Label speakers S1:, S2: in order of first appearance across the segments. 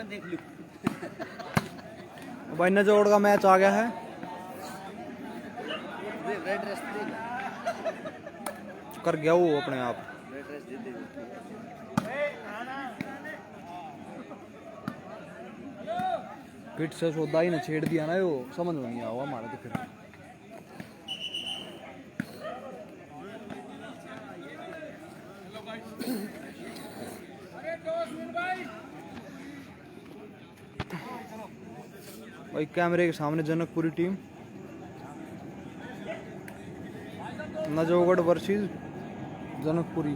S1: देख लो।
S2: भाई नजोड़ का मैच आ गया है।
S1: रेड ड्रेस
S2: कर गया वो अपने आप।
S1: रेड ड्रेस दे दे।
S2: फिट से सौदा ही ना छेड़ दिया ना, वो समझ में नहीं आवा हमारा तो फिर। भाई कैमरे के सामने जनकपुरी टीम, नजोगढ़ वर्सेस जनकपुरी।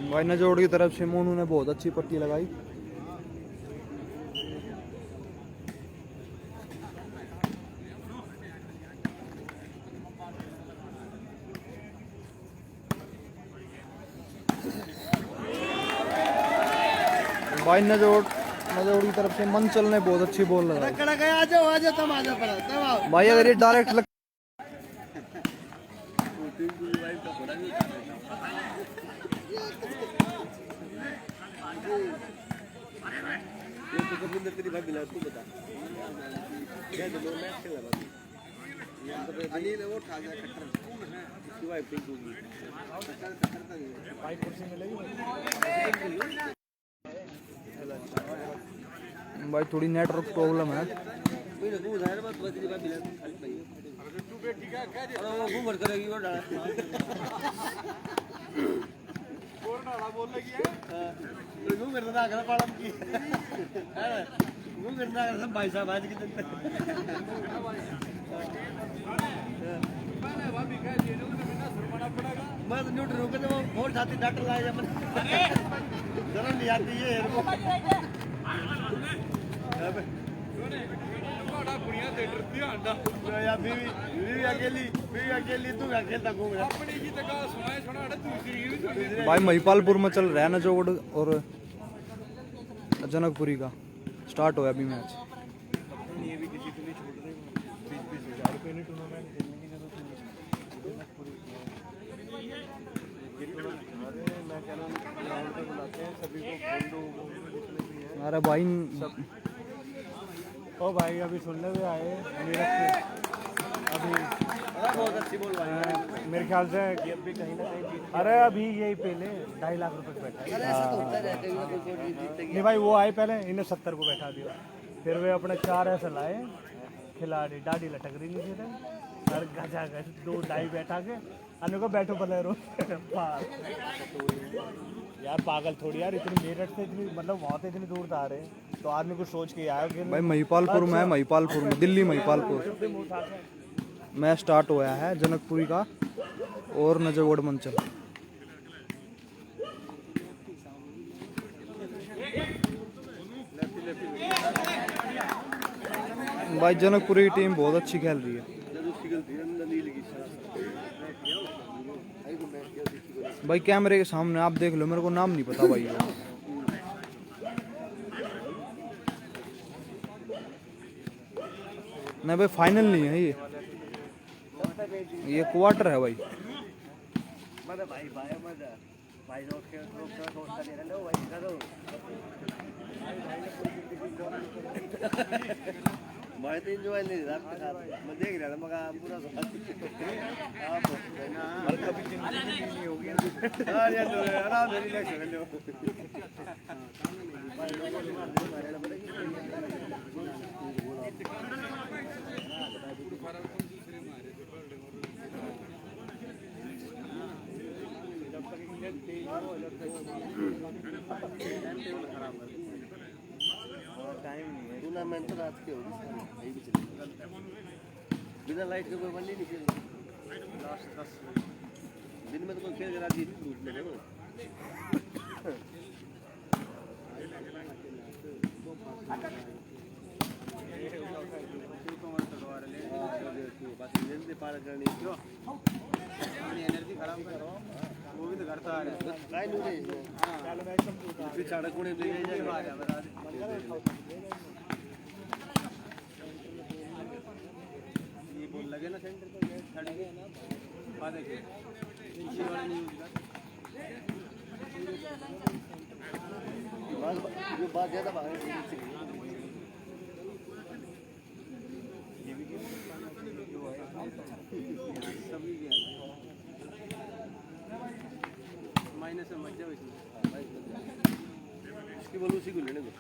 S2: भाई नजोड़ की तरफ से मोनू ने बहुत अच्छी पट्टी लगाई। भाई नजोड़ की तरफ से मंचल ने बहुत अच्छी बॉल लगाई।
S1: आ जाओ तुम आ जाओ
S2: भाई अगर ये डायरेक्ट लग...
S1: तेरी भाई बिला तू बता क्या दो मैच खेला बाकी यहां पे अनिल वो उठा गया खट्टर इसकी वाइफ पिंक होगी खट्टर भाई कुर्सी मिलेगी
S2: भाई थोड़ी नेटवर्क प्रॉब्लम है।
S1: कोई ना घूम जाए बस तेरी भाई बिला खाली भाई अरे तू बेटी का कह दे और वो घूम करेगी वो डाला और डाला बोल लगी है तो घूम करता आकर पालम की है घूम करता आकर सब भाई साहब आज की दिन मैंने भाभी कह दिए ना बिना शर्माना पड़ेगा मैं तो न्यूट्रल रुके तो वो छाती डॉक्टर लाए जब जरा नहीं आती है इनको बड़ा बुढ़िया थिएटर ध्यान दा यार बीवी अकेली तू अकेला घूम रहा अपनी की जगह सुनाए सुना दूसरी
S2: भाई महिपालपुर में चल रहा है नजोड़ और जनकपुरी का स्टार्ट होया अभी मैच।
S1: ये भी किसी को नहीं छोड़ रहे 20,000 रुपए नहीं टूर्नामेंट खेलने की जरूरत नहीं मैं कह रहा हूँ ग्राउंड पे बुलाते हैं सभी को फोन दो जितने भी हैं।
S2: अरे भाई
S1: ओ भाई अभी सुनने में आए नीरज के अभी बहुत अच्छी बोल भाई मेरे ख्याल से अभी कहीं ना कहीं अरे अभी यही पहले 2.5 लाख रुपए बैठा नहीं भाई वो आए पहले इन्हें 70 को बैठा दिया फिर वे अपने 4 ऐसे लाए खिलाड़ी दाढ़ी लटक रही नहीं थे और गजा गज 2-2.5 बैठा के अन्य को बैठो भले रो यार पागल थोड़ी यार इतनी मेरठ से इतनी मतलब वहाँ से इतनी दूर आ रहे हैं तो आदमी कुछ सोच के आया कि
S2: भाई महिपालपुर में है, महिपालपुर में दिल्ली महिपालपुर मैच स्टार्ट हुआ है जनकपुरी का और नजरगढ़ मंचल। भाई जनकपुरी की टीम बहुत अच्छी खेल रही है। भाई कैमरे के सामने आप देख लो, मेरे को नाम नहीं पता भाई। नहीं भाई फाइनल नहीं है ये क्वार्टर है भाई।
S1: मैं तो एंजॉय नहीं रहा मैं देख रहा था मगर पूरा कभी नहीं होगी आराम से रिलैक्स कर लो टाइम नहीं है टूर्नामेंट तो रात के होगी यही भी चलेगा बिना लाइट के कोई बंदी नहीं खेलेगी लास्ट 10 दिन में तो कोई खेल जरा जीत लूट ले पार करनी क्यों अपनी एनर्जी खराब करो वो भी तो करता आ रहा है काय नहीं रे हां चलो मैं एकदम फिर सड़क कोने ले जाएगा आ जा बता ये बोल लगे ना सेंटर पे गए खड़े गए ना आ देखिए इसी वाला नहीं यूज कर जो बात ज्यादा बाहर सभी माइनस में मत जाओ इसमें इसकी बोलो उसी को लेने दो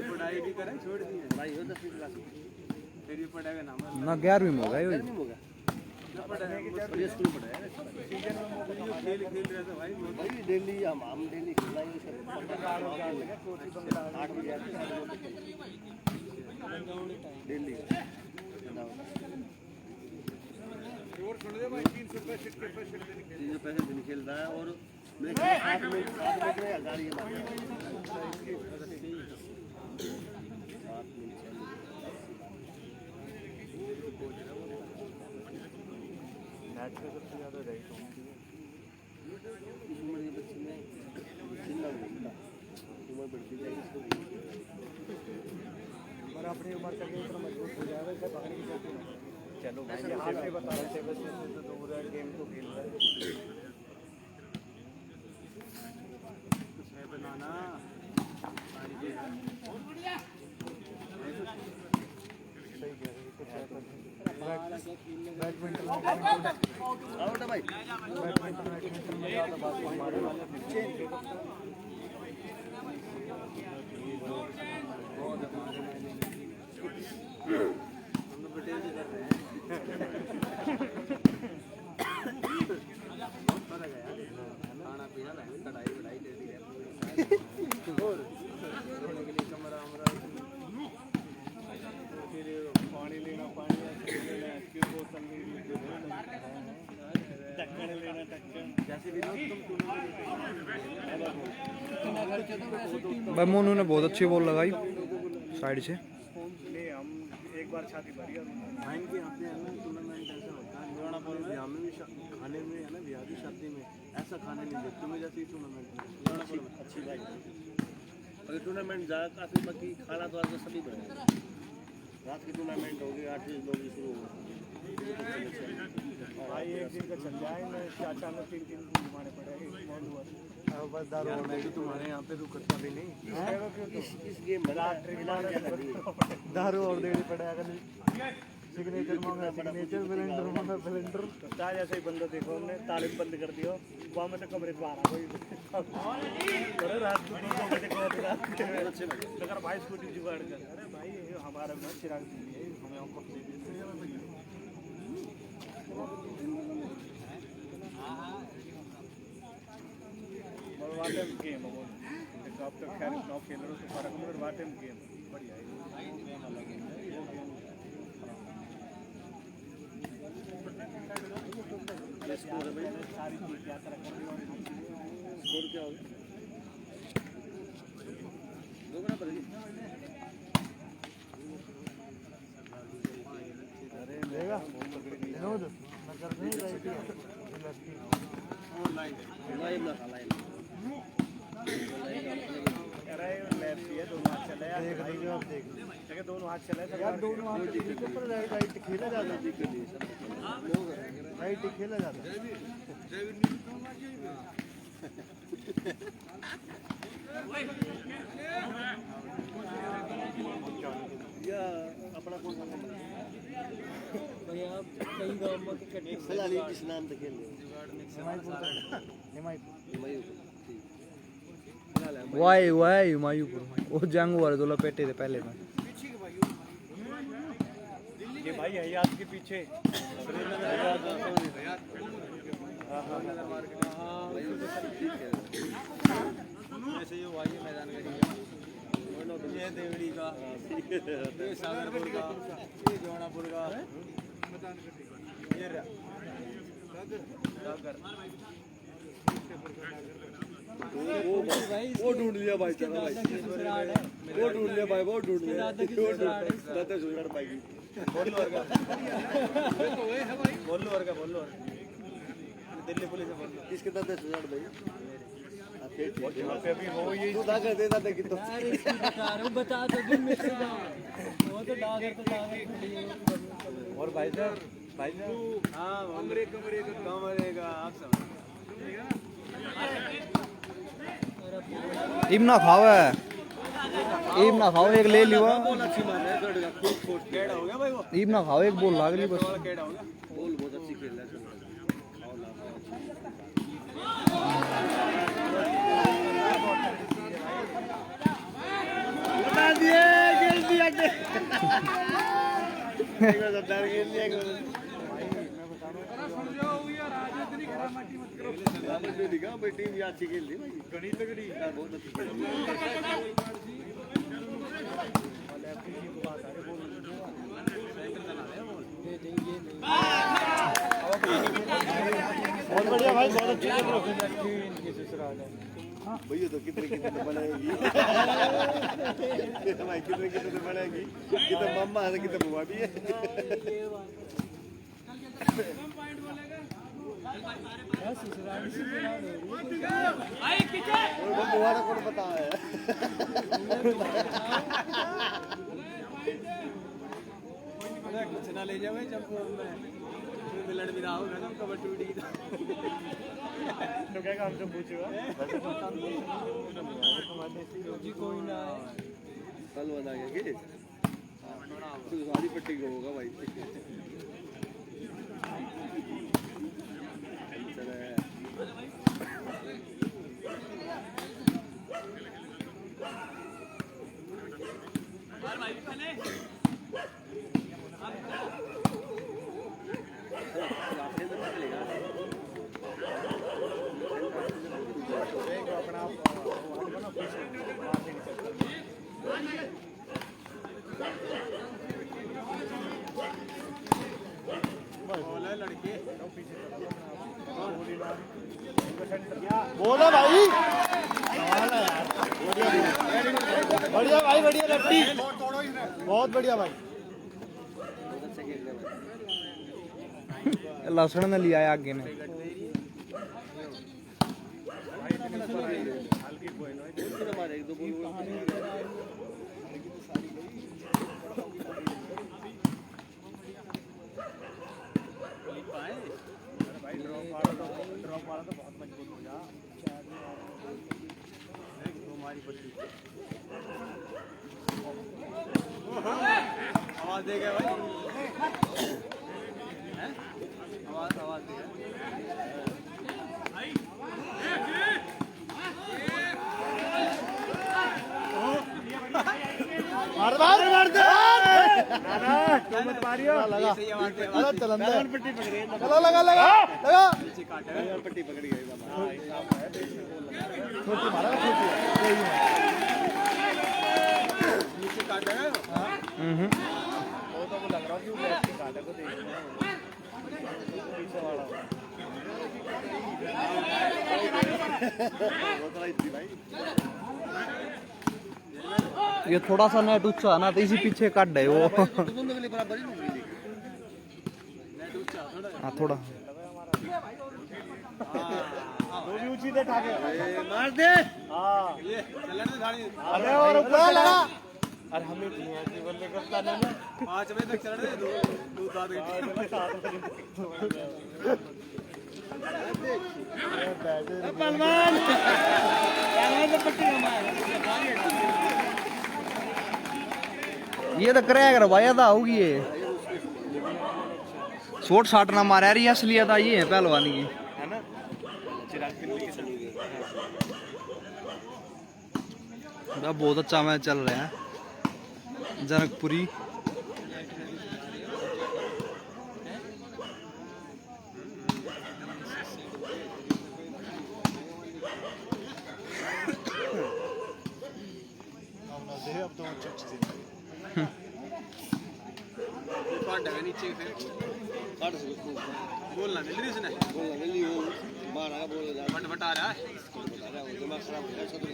S1: पढ़ाई भी करें छोड़ दी भाई हो 10वीं क्लास फिर भी पढ़ाएगा ना
S2: ना 11वीं में होगा ये
S1: ना पढ़ाएगा बढ़िया स्कूल पढ़ाएगा सीजन में खेल रहा था भाई डेली हम डेली खेलेंगे सर 8 बजे डेली और सुन दे भाई 300 पैसे दिन खेल रहा है और मेरे 7 मिनट में गाड़ी है मैच में सबसे ज़्यादा रेट होती है इस उम्र के बच्चे में जिंदा होता उम्र बढ़ती जाएगी पर अपनी उम्र तक इतना मजबूत हो जाएगा इसका पकड़ नहीं सकते चलो भाई यहाँ से बता रहे थे बस तो दूर है गेम तो खेल रहा है कुछ है बनाना सही कह रहे कुछ है बैडमिंटन आउट है भाई बैडमिंटन में ज़्यादा बात हमारे वाले पीछे बहुत हम लोग पटेल जी कर रहे हैं बहुत फर्क है यार खाना पीना कढ़ाई वढ़ाई दे दी है और सोने के लिए कमरा वमरा फिर पानी लेना पानी लेना की बोतल टक्कर लेना टक्कर जैसे भी
S2: भाई मोनू ने बहुत अच्छी बॉल लगाई साइड से
S1: हम एक बार छाती भरी और भाई के यहाँ पे है ना टूर्नामेंट ऐसा होता है पुराना पर ब्याह में भी खाने में है ना ब्याह की शादी में ऐसा खाने नहीं देते तुम्हें जैसे टूर्नामेंट में अच्छी भाई अगर टूर्नामेंट जा काफ़ी बाकी खाना तो आज सभी बढ़ेगा रात की टूर्नामेंट होगी 8 बजे लोग शुरू होगा भाई एक दिन का चल जाएंगे 4 में 3 घुमाने पड़ेंगे बस दारू और मैं भी तुम्हारे यहाँ पे रुकता भी नहीं इस गेम में दारू और देनी पड़ेगा नहीं सिग्नेचर मांगा सिग्नेचर ब्लेंडर मांगा ब्लेंडर चाहे जैसे ही बंदा देखो हमने तालिम बंद कर दियो वहाँ में तो कमरे बाहर कोई रात को 2 बजे को अगर भाई स्कूटी जुगाड़ कर अरे भाई हमारा ना चिराग दीजिए हमें हमको दे दीजिए वाट एम गेम अब तो खैर नौ खेल रहे हो तो फर्क में वाट एम गेम बढ़िया है स्कोर है भाई सारी चीज यात्रा कर रही हूं स्कोर क्या होगा 2 बराबर है अरे लेगा विनोद नजर नहीं रही थी लाइन ना लाइन अरे लेफ्ट है दोनों हाथ चले यार देख भाई आप देख देखिए दोनों हाथ चले यार दोनों हाथ के ऊपर राइट खेला जाता है राइट खेला जाता है या अपना कौन सा भाई आप कई गांव में क्रिकेट खिलाड़ी किस नाम से खेल रहे हो
S2: वाई हुमायूंपुर वो जंग वाले तो लपेटे थे पहले में
S1: ये भाई है याद के पीछे ऐसे ये वाई मैदान का ये देवड़ी का, ये सागरपुर का, ये जौनापुर का, ये सागर। वो ढूंढ लिया भाई, चलो भाई, वो ढूंढ लिया भाई, वो ढूंढ लिया, दादा सुधार पाएगी। बोल लो वर्गा, बोल लो वर्गा, बोल लो वर्गा। दिल्ली पुलिस है, बोल लो। किसके दादा सुधार भाई? अभी वो ये सुधा कर दे दादा की तो। बता दो दिन में सुधा। वो तो डागर तो डागर। और भाई साहब, हाँ कमरे का आप समझ।
S2: इमना खाओ है, इमना खाओ, एक ले लियो। इमना खाओ, एक बोल लाग ली बस।
S1: बोल बहुत अच्छी खेल रहा है। बता दिए, खेल दिया के। सरदार खेल दिया भाई, टीम ये अच्छी खेल दी भाई, गणित तगड़ी बहुत अच्छी खेल बहुत बढ़िया भाई, बहुत अच्छी भैया। तो कितने कितने बनाएगी भाई, कितने कितने बनाएगी, कितने मम्मा है, कितने बुआ भी है। बुआ को पता है। कुछ ना ले जाओ जब मैं लड़ भी रहा हूँ ना, कबर टूटी तो क्या काम से पूछो जी, कोई ना कल बता गया कि सारी पट्टी को होगा भाई। बोलो भाई, बढ़िया भाई, बढ़िया लट्टी, बहुत बढ़िया भाई।
S2: लहसुन ने लिया है आगे में।
S1: आवाज देगा भाई, आवाज देगा। मार दे तो मत मारियो, लगा अरे चलन पट्टी पकड़ गई, लगा पट्टी पकड़ गई। छोटी मारा, छोटी नीचे काटा है। वो तो लग रहा कि वो काटा को देख रहा है पीछे वाला। वो तो इतनी भाई,
S2: ये थोड़ा सा नेट ऊंचा है ना, तो इसी पीछे काट दे वो। हाँ थोड़ा
S1: ऊंची दे ठाके मार दे। हाँ ये अरे और ऊपर लगा। अरे हमें बल्ले करता नहीं ना, 5 बजे तक चल रहे दो 7 पहलवान से पट्टी
S2: ये तो क्रैक रवाया था होगी ये, शॉट शाट ना मारा यार, असली था ये है पहलवानी की,
S1: है ना।
S2: बहुत अच्छा मैच चल रहा है जनकपुरी।
S3: नीचे फिर काट से बोलना मिल रही उसने बोलना मिल रही हो बाहर आया बोल रहा फट फट आ रहा है बता रहा है दिमाग खराब हो गया सो तो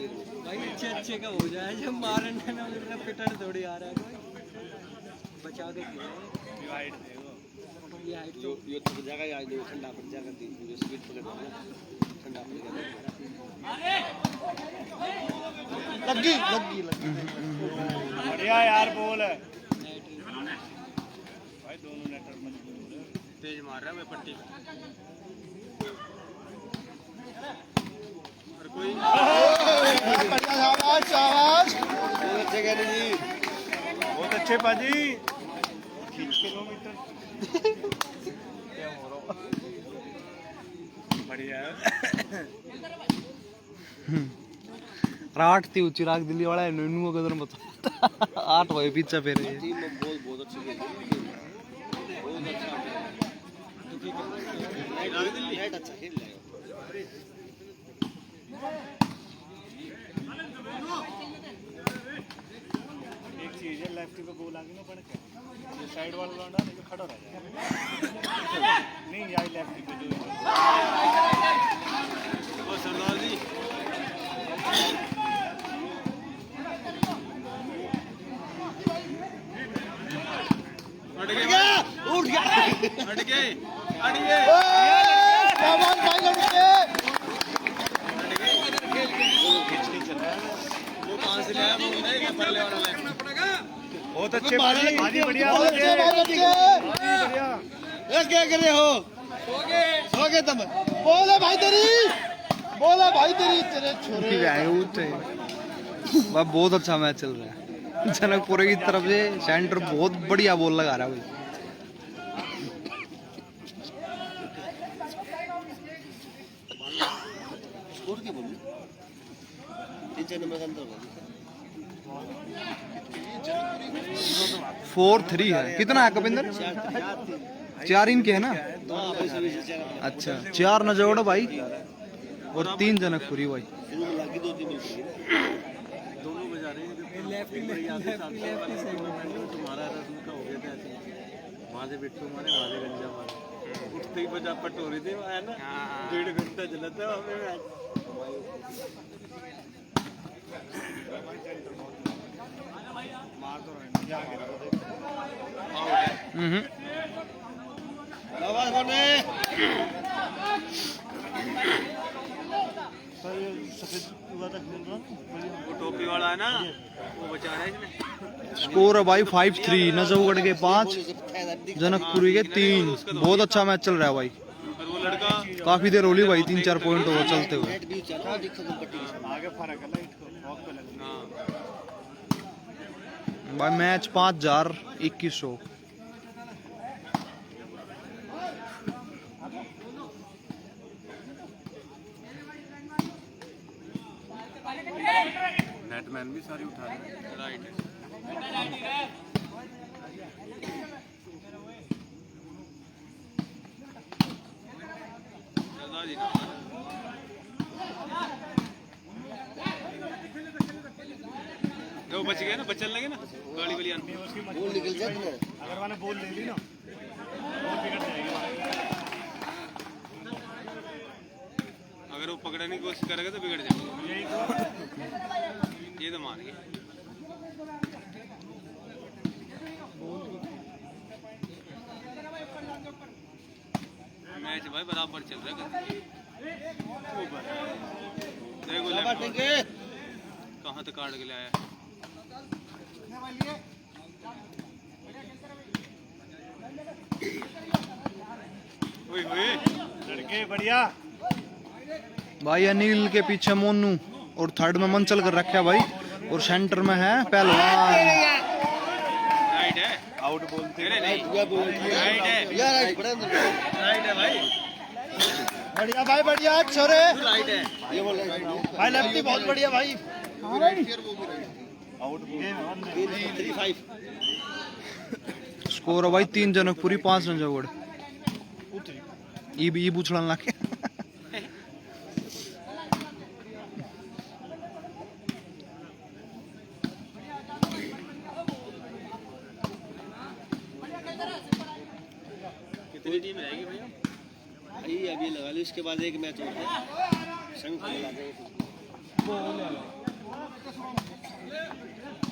S3: भाई अच्छे अच्छे का हो जाए जब मारने ना मेरा पिटन थोड़ी आ रहा है कोई बचा के ये हाइट देखो ये हाइट तो ये तो जगह ही आज दो ठंडा पड़ जाएगा तीन पूरे स्पीड पकड़ लेना ठंडा पड़ गया लगी
S1: बढ़िया यार बोल है भाई दोनों नेटर मजबूत
S3: तेज मार रहा है मैं पट्टी पे और कोई शाबाश शाबाश बहुत अच्छे कह रहे जी
S1: बहुत अच्छे पाजी 30 किलोमीटर क्या हो रहा बढ़िया
S2: रात थी चिराग दिल्ली वाला है नन्नू का कदर बता 8 बजे पीछा फेर
S3: टीम में बहुत अच्छी बहुत अच्छा लाइट अच्छा खेल रहा है
S1: एक चीज है लेफ्टी पे गोल आगे ना पड़ के ये साइड वाला लौंडा नहीं तो खड़ा रह जाएगा नहीं यार लेफ्टी पे जो
S3: और सरदार जी उठ गया हट गए शाबाश भाई हट गए वो कहां से लाया वो नहीं पल्ले वाला लाया
S1: बहुत अच्छे पाजी बढ़िया
S3: बढ़िया ये क्या कर रहे हो सो गए तुम बोले भाई तेरी तेरे छोरे
S2: बहुत अच्छा मैच चल रहा है जनकपुर की तरफ से सेंटर बहुत बढ़िया बॉल लगा रहा है भाई
S3: स्कोर क्या बोलूं 3-4 नंबर का अंतर होगा
S2: 4-3 है कितना है कपिंदर 4 इनके है ना अच्छा 4 नजोड़ भाई और 3 जनकपुरी भाई
S3: दोनों बजा रहे हैं लेफ्टी से तुम्हारा का हो गया था वहां से बिट्टू मारे वहां से गंजा मारे उठते ही बजा पट हो रही थी है ना 1.5 घंटा चला था हमें
S1: मार तो रहे
S3: आवाज बोले वो टोपी वाला है ना वो बचा रहा है इसमें
S2: स्कोर है भाई 5-3 नजफगढ़ के 5 जनकपुरी के 3 बहुत अच्छा मैच चल रहा है भाई
S3: और वो लड़का
S2: काफी देर होली भाई 3-4 पॉइंट हो चलते हुए
S1: आगे फर्क है लाइट को वॉक पे लगा
S3: हां
S2: भाई मैच 5,2100
S3: नेटमैन भी सारी उठा रहे हैं राइट जी वो बच गए ना बचने लगे ना गाड़ी वाली
S1: बोल निकल जाए अगर मैंने बोल ले ली ना वो बिगड़ जाएगी
S3: अगर वो पकड़ने की कोशिश करेगा तो बिगड़ जाएगा
S1: यही तो
S3: ये तो मान गए मैच भाई बराबर चल रहा है देखो कहाँ तक काट के लाया
S1: लड़के बढ़िया
S2: भाई अनिल के पीछे मोनू और थर्ड में मंचल कर रखा है भाई और सेंटर में है पहलवान
S3: राइट है
S1: आउट बोलते
S3: तेरे नहीं राइट है
S1: यार
S3: राइट है भाई
S1: बढ़िया भाई बढ़िया छोरे
S3: राइट है ये बोल
S1: भाई लेफ्टी बहुत बढ़िया भाई आउट
S3: 3-5
S2: स्कोर है भाई 3 जनकपुरी 5 नजफगढ़ ई बुछड़न लाके
S3: टीम रहेगी भैया भाई अभी लगा लो इसके बाद एक मैच और है सेमीफाइनल आ जाएगा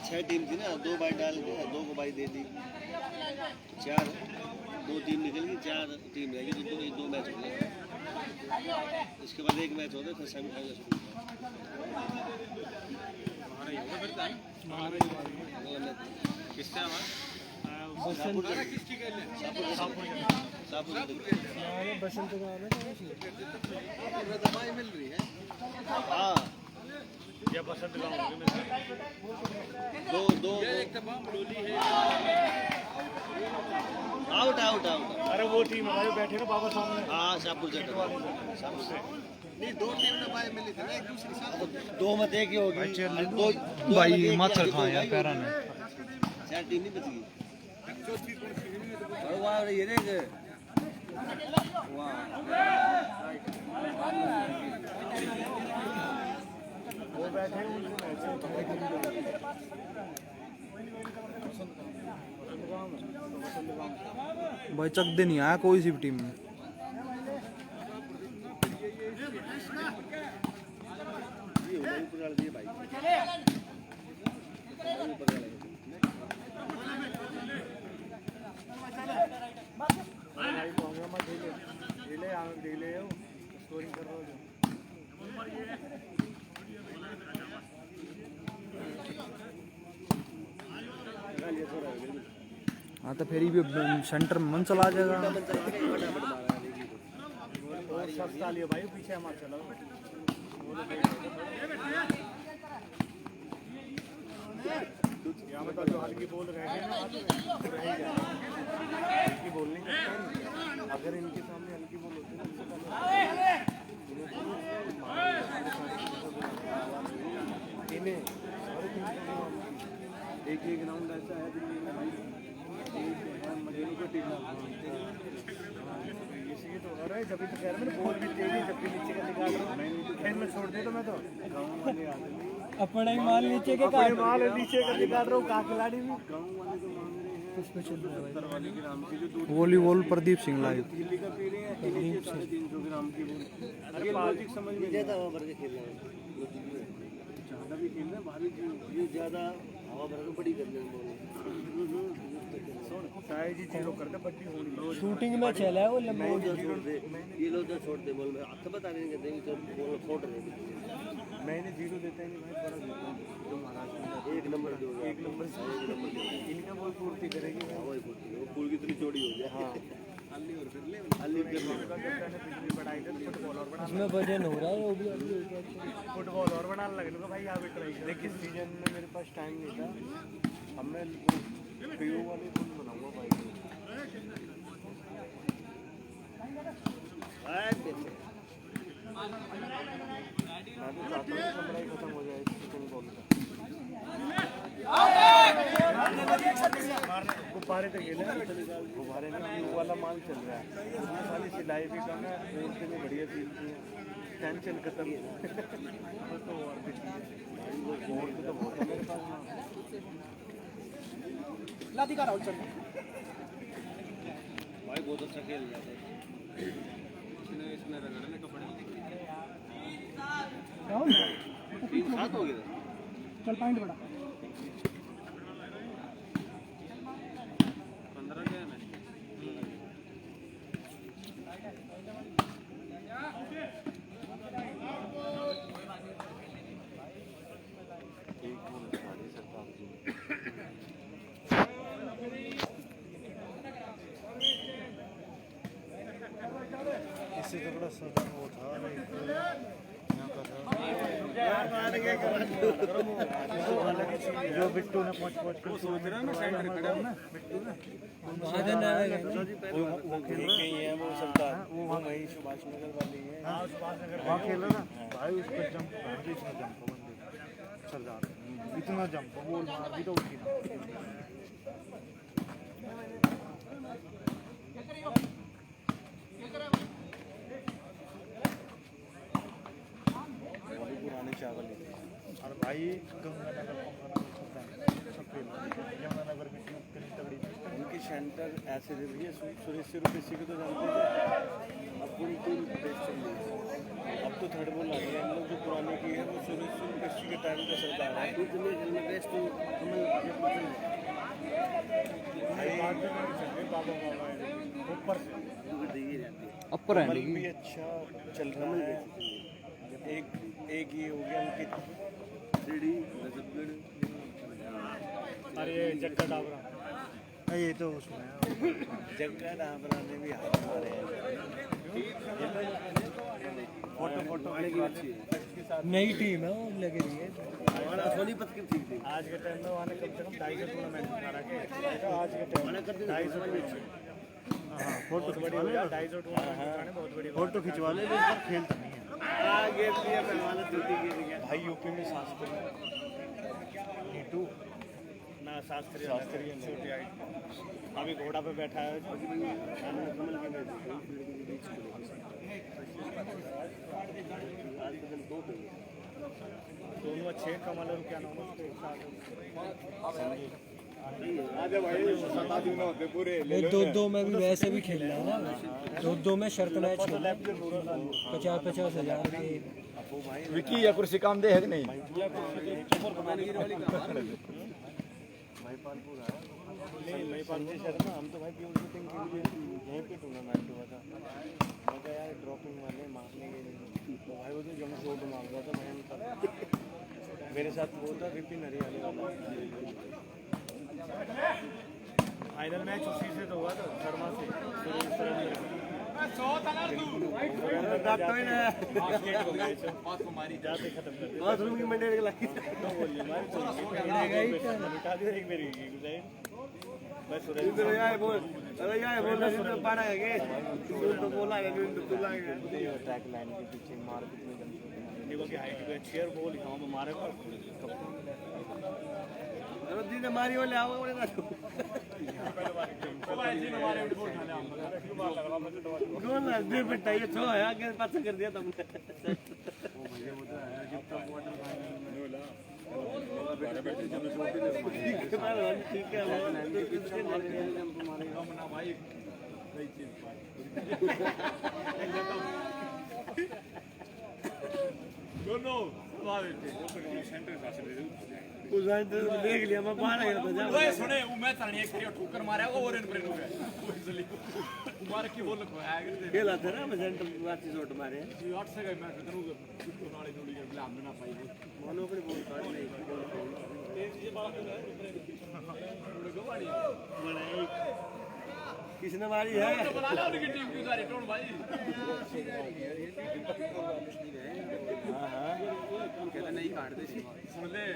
S3: 6 टीम थी ना 2 बाई डाल के 2 को बाई दे दी 4 2 टीम निकल गई 4 टीम रहेगी तो 2 मैच हो गए इसके बाद एक मैच होगा फिर सेमीफाइनल शुरू किसका
S1: बसंत गाँव में
S3: दवाई मिल रही है हाँ
S1: या बसंत गाँव में
S3: दो आउट आउट आउट
S1: अरे वो टीम हमारे बैठे ना बाबा सामने
S3: हाँ शाहपुर जगह नहीं 2 टीम में बाय मिली थी ना एक दूसरे साथ 2 में एक ही होगी
S2: भाई मच्छर खाए यार पैरा ने
S3: 4 टीम नहीं बच गई वाह ये देख वाह
S1: वो बैठे उनसे मैच
S2: भाई चक दे नहीं आया कोई सी भी टीम में
S1: स्कोरिंग कर रहा हो
S2: हाँ तो फिर भी सेंटर में मन चला जाएगा
S1: सस्ता लियो भाई पीछे हमारे चलो यहाँ मतलब जो हल्की बोल रहे हैं ना हल्की बोल नहीं सकते अगर इनके सामने हल्की बोल होती है एक ग्राउंड ऐसा है दिल्ली में भाई मजेलों को टीम इसी तो हो रहा है जब तो कह रहा है बॉल भी तेज है जबकि नीचे का निकाल रहा हूँ खेल में छोड़ दे तो मैं तो गाँव वाले आते
S2: अपना ही माल नीचे के
S1: अपने माल नीचे का निकाल रहा हूँ का खिलाड़ी भी गाँव वाले तो मांग रहे हैं तरवाली ग्राम की जो
S2: वॉलीबॉल प्रदीप सिंह लाइव
S1: दिल्ली का पी रहे हैं 350 ग्राम की बोल अरे लॉजिक समझ में
S3: ज्यादा हवा भर के खेलना है
S1: ज़्यादा भी खेलना है भारी
S3: ये ज्यादा हवा भर के बड़ी करने में
S1: साई जी जीरो कर दे बट्टी होनी
S2: शूटिंग में चला है वो लंबा
S3: छोड़ दे ये लोग तो छोड़ दे बोल में आपको बता रहे हैं कि तो बोल फोड़ रहे हैं
S1: मैंने जीरो देता ही नहीं भाई बड़ा देता हूँ जो महाराष्ट्र में
S3: एक नंबर दो
S1: एक नंबर से इनका बॉल पूर्ति करेगी
S3: वही पूछती वो पुल कितनी चौड़ी हो जाए
S1: हाँ
S3: अली कर लो
S1: पिछली बढ़ाई थे फुटबॉल और बना
S2: इसमें वजन हो रहा है वो भी
S1: फुटबॉल और बनाने लगे तो भाई यहाँ पे ट्राई देखिए सीजन में मेरे पास टाइम नहीं था अब मैं पीओ वाली फुल बनाऊंगा भाई मैं तो चाहता हूँ पंद्रह ही खत्म हो जाए चिकन बॉल का गुब्बारे तो खेले गुब्बारे में वो वाला माल चल रहा है वाली सिलाई भी कम है बोलते भी बढ़िया सिलती है टेंशन खत्म तो और भी बोल तो बहुत है मेरे पास लादी का राउंड चल
S3: भाई बहुत अच्छा खेल रहा था इसमें रगड़ने में कपड़े 3-7 हो गया
S1: चल पॉइंट बड़ा
S3: 15 क्या है मैंने
S1: इससे तो बड़ा सदन वो था जो बिट्टू ने पहुंच के सोच रहा है ना साइड में खड़ा है ना बिट्टू ने वो खेल रहा है वो सरदार वो वही सुभाष नगर वाली है हां सुभाष नगर वहां खेल रहा ना भाई उस पर जंप इतना जंप बंदे सरदार इतना जंप वो मार भी तो उठी पुराने चावल और भाई गंगानगर यमुनानगर में कितनी तगड़ी उनकी सेंटर ऐसे दे भैया सुरेश रुपये को तो जानते हैं। अब पूरी टीम बेस्ट चल रही है। अब तो थर्ड बॉल आ गया। हम लोग जो पुराने की है वो सुरेश रुपये के टाइम का चलता है। बेस्ट तो ऊपर
S2: अपर है
S1: भी अच्छा चल रहा है। एक ये हो गया अंकित अरे जक्का डाबरा ये तो उसमें जक्का डाबरा ने भी हाथ मारे हैं। फोटो नई टीम है वो लगे रही है। सोनीपत की ठीक थी आज के टाइम में वहाँ कम से कम 250 टूर्नामेंट बना रखे। आज के टाइम 250 फोटो खिंचवा ले 250 टूर्नामेंट बहुत बड़ी फोटो खिंचवा ले खेलता नहीं है। भाई यूपी में शास्त्री नीटू ना शास्त्री छोटी हाइट अभी घोड़ा पे बैठा है। दोनों अच्छे कमल और क्या नाम है
S3: दो में भी वैसे भी खेल रहा है ना। दो में शर्त मैच 50,000 के
S2: विकी या कुर्सी काम दे है कि नहीं?
S1: हम तो भाई प्योर शूटिंग के लिए यहीं पे टूर्नामेंट हुआ था। मैं कहा यार ड्रॉपिंग वाले मारने के लिए तो भाई वो तो जम शॉट मार रहा था भयंकर। मेरे साथ वो था विपिन हरियाणा वाला। फाइनल मैच उसी से तो हुआ था शर्मा से। जाते खत्म कर बाथरूम की मंडे लगी ट्रैक लाइन के पीछे मार बॉल मारे मारी वाले आओ पिटा ये छो है आगे पास कर दिया तुमने। ठीक है दोनों देख लिया मैं बाहर गया था। ओए सुने मैं तने एक ठोकर मारा और इन पर हो गया मार की बोल को है खेला था ना मैं सेंटर वाची शॉट मारे 8 से गए मैं करूं नाले जोड़ी के ब्लाम ना पाई मानो अपनी बॉल काट नहीं तेज ये बात है गवाड़ी बनाई किसने मारी है बना लो उनकी टीम की सारी टोन भाई। हां कहते नहीं काट दे सुन ले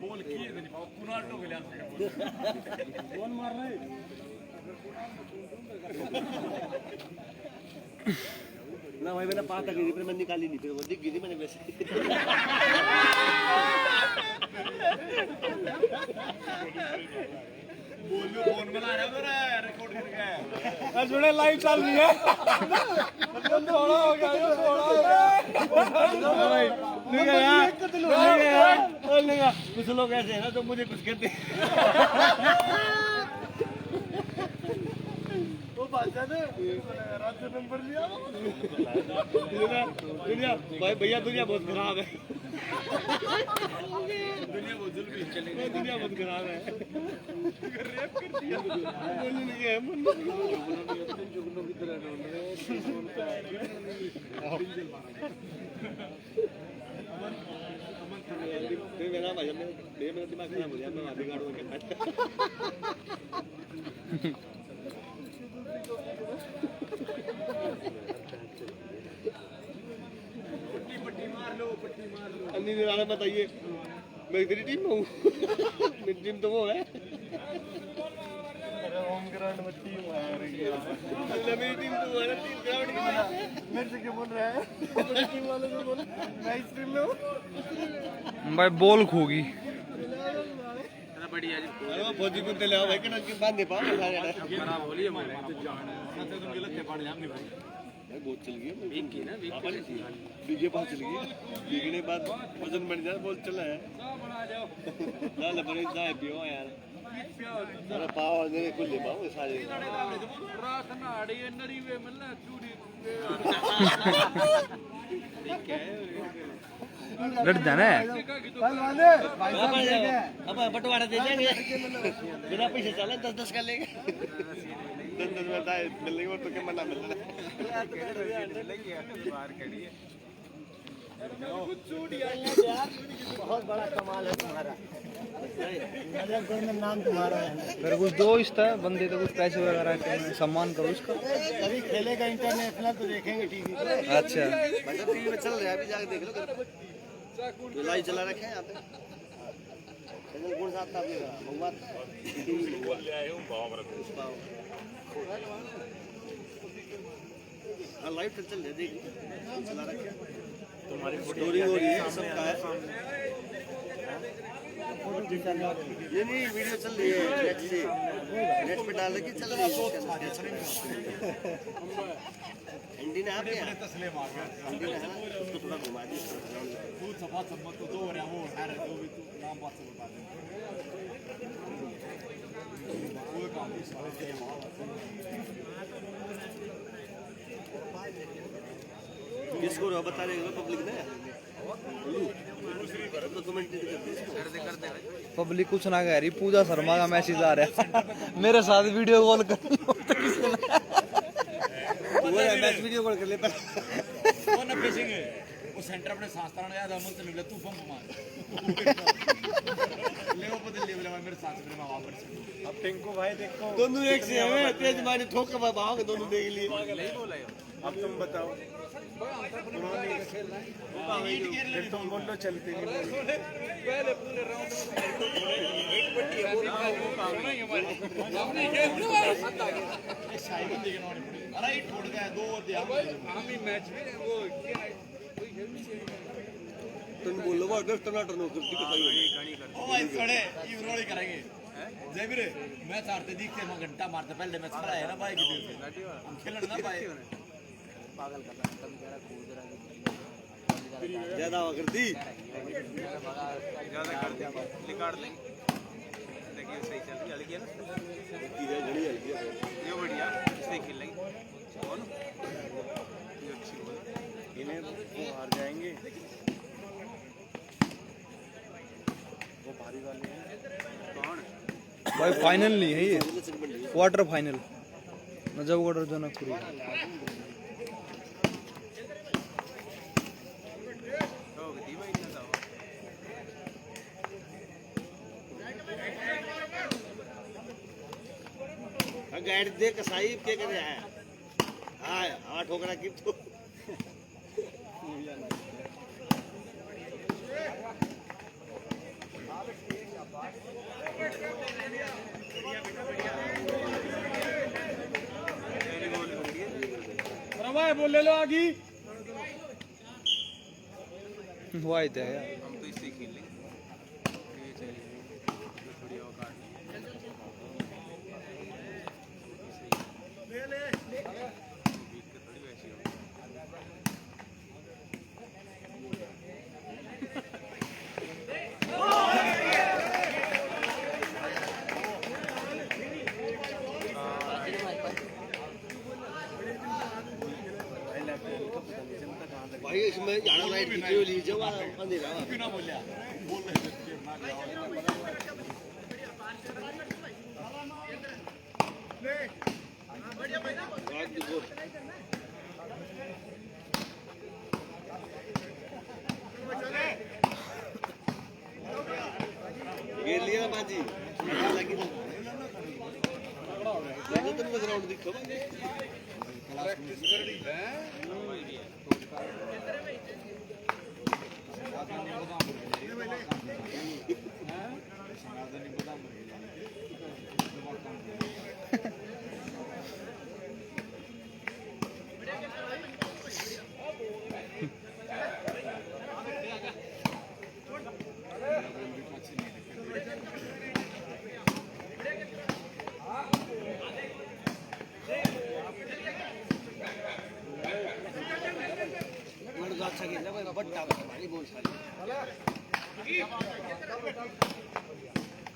S1: बॉल की है नहीं पुनाल्डो के लिए कौन मार रहा है ना भाई मैंने पास तक गई पर मैं निकाली नहीं फिर वो दिख गई मैंने वैसे बोलो फोन बना रहा मेरा रिकॉर्ड करके आज सुने लाइव चल रही है थोड़ा हो गया थोड़ा हो गया भाई नहीं कुछ लोग ऐसे हैं ना तो मुझे कुछ कहते वो बादशाह ने रात नंबर लिया दुनिया भाई भैया दुनिया बहुत खराब है दुनिया बहुत जुल्मी चलेगी दुनिया बहुत खराब है रेप कर दिया बोलने लगे जुगनों की तरह मेरा भाई मेरा दिमाग खराब हो गया मैं अभी गाड़ू के पट्टी मार लो अन्नी निराला बताइए मैं तेरी टीम में हूँ मेरी टीम तो वो है होम ग्राउंड में टीम है मेरी टीम तो है टीम ग्राउंड की मेरे से क्या बोल रहा है टीम वाले को बोल मैं इस टीम में हूँ
S2: भाई बॉल खोगी
S3: बढ़िया जी
S1: अरे वो फौजी कुत्ते ले आओ भाई कि बांधे पाओ सारे
S3: खराब हो रही है हमारे तो जान है तुम गलत है पड़ जाम नहीं भाई
S1: बहुत चल गई
S3: वीक की ना वीक
S1: बीगे पास चल गई बीगे के बाद वजन बढ़ जाए बोल चला है ना ले बड़े जाए पियो यार
S3: अरे पाव ने कुल्ले पाव सारे
S2: लड़ जाना है।
S3: अब बंटवारा दे देंगे बिना पैसे चले 10-10 कर लेंगे 10-10 मिलता है मिलने को तो क्या मना मिलता बहुत बड़ा कमाल है तुम्हारा नाम तुम्हारा है।
S2: मेरे कुछ दो इस्ता है बंदे तो कुछ पैसे वगैरह के सम्मान करो इसका।
S3: अभी खेलेगा इंटरनेशनल तो देखेंगे टीवी पे।
S2: अच्छा
S3: मतलब टीवी पे चल रहा है अभी जाके देख लो लाइव चला रखे हैं यहाँ पे चैनल कौन सा आता है मंगवा लाइव तो चल रहा है देख चला रखे तुम्हारी स्टोरी हो रही है सबका है ये नहीं वीडियो चल रही है नेट पे डाल के चल रही है एंटीना आप है एंटीना है उसको थोड़ा घुमा दीजिए किसको बता रहे हो पब्लिक ने तो कमेंट कर दे
S2: पब्लिक कुछ ना कह रही। पूजा शर्मा का मैसेज आ रहा है मेरे साथ वीडियो कॉल करनी हो तो
S3: वो मैच वीडियो कॉल कर ले पर
S4: वो ना भेजेंगे वो सेंटर अपने शास्त्रा ने याद अमन से निकले तू पंप मार ले वो बदल ले मेरे साथ में मैं वहां पर
S1: अब टिंकू भाई देखो
S3: दोनों एक से है तेज मारे ठोक के भागोगे दोनों देख लिए
S1: अब तुम बताओ फिर तुम बोलो चलते नहीं
S4: पहले पूरे राउंड अरे छोड़ गया दो और दिया हम ही मैच में वो
S3: तुम बोलो वो अगर टमाटर नो करती के भाई
S4: ओ भाई थोड़े ये रोड़ी करेंगे जयवीर मैच हारते दिखते हम घंटा मारते पहले मैच खड़ा है ना भाई की हम खेलना ना भाई
S1: पागल कर रहा है कूद रहा
S3: ज्यादा कर दी
S1: ज्यादा कर दिया निकाल लेंगे देखिए सही चल रही हल्की है ना
S3: की है घड़ी हल्की है
S1: ये बढ़िया इससे खेल लेंगे और ये अच्छी बोल इन्हें वो हार जाएंगे वो भारी वाले हैं कौन
S2: भाई फाइनल नहीं है ये क्वार्टर फाइनल नजफगढ़ और जनकपुरी
S3: गाइड दे कसाई क्या कर रहा है हां 8 ठोकरा की तो
S4: भाई बोल ले लो आगे
S2: हुआ ही था यार
S1: हम तो इससे खेल लेंगे ये चलिए थोड़ी और काट ले बीट के थोड़ी वैसी हो
S3: भाई इसमें जाना लाइट दिखी हुई लीजिए वो अंधेरा
S4: क्यों ना बोलिया बोल रहे
S3: घेर लिया ना बाजी लगी तो ग्राउंड दिखो प्रैक्टिस कर रही है अच्छा खेल रहा है बट्टा भाई बहुत सारी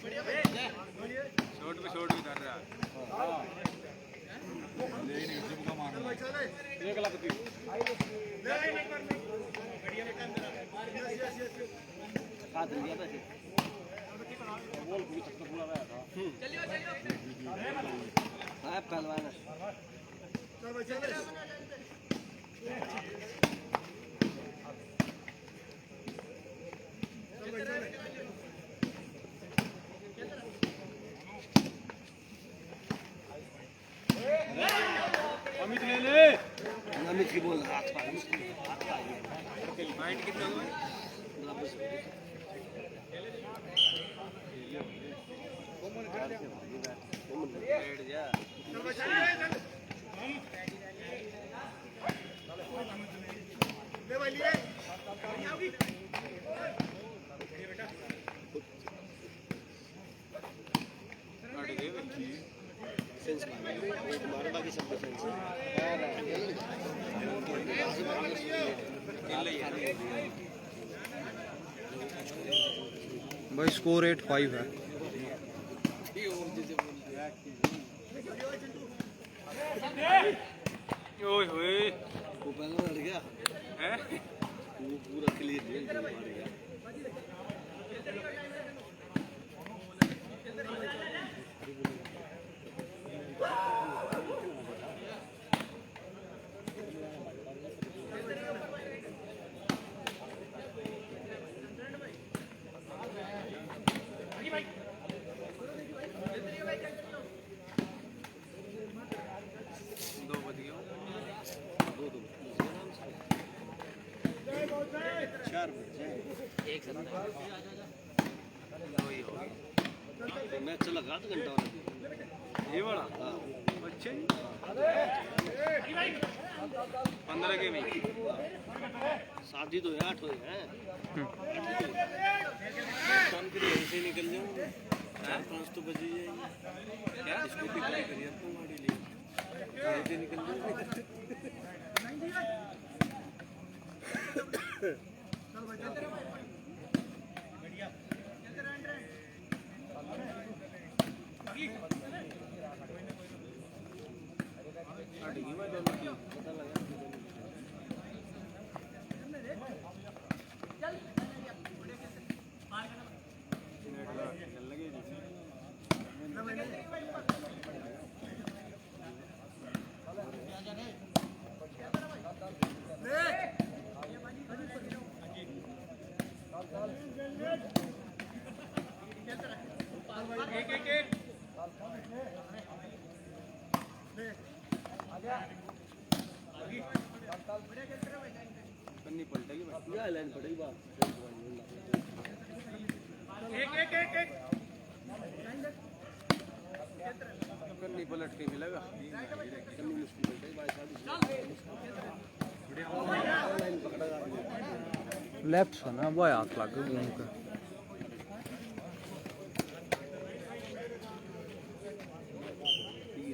S3: शॉट पे शॉट भी कर रहा एक लाख दी हाथ दिया था बोल भी तक पूरा आया था चलियो हां पहलवान चल भाई चल अमित ले ले अमित की बोल हाथ माइंड कितना हुआ बैठ जा ले भाई लिए आओगी गाड़ी गई सेंस तुम्हारे बाकी सब सेंस
S2: भाई स्कोर 8-5 है।
S3: ओए होए
S4: वो पहले लड़ गया
S3: हैं
S4: वो पूरा क्लियर मार गया मैच चला आधा घंटा वाला
S3: ये वाला अच्छा जी 15 के में
S4: शादी तो 8 हुए हैं काम के लिए ऐसे निकल जाऊं 4-5 तो बज ही जाएंगे क्या स्कूटी खड़ी करिए आपको गाड़ी ले ऐसे निकल जाऊं
S3: करनी पलटेगी
S4: क्या लाइन पड़ेगी बात
S3: करनी पलट के मिलेगा
S4: करनी मुश्किल पड़ेगी बात लाइन पकड़ा जा
S2: लेफ्ट से ना वो हाथ लग गया उनका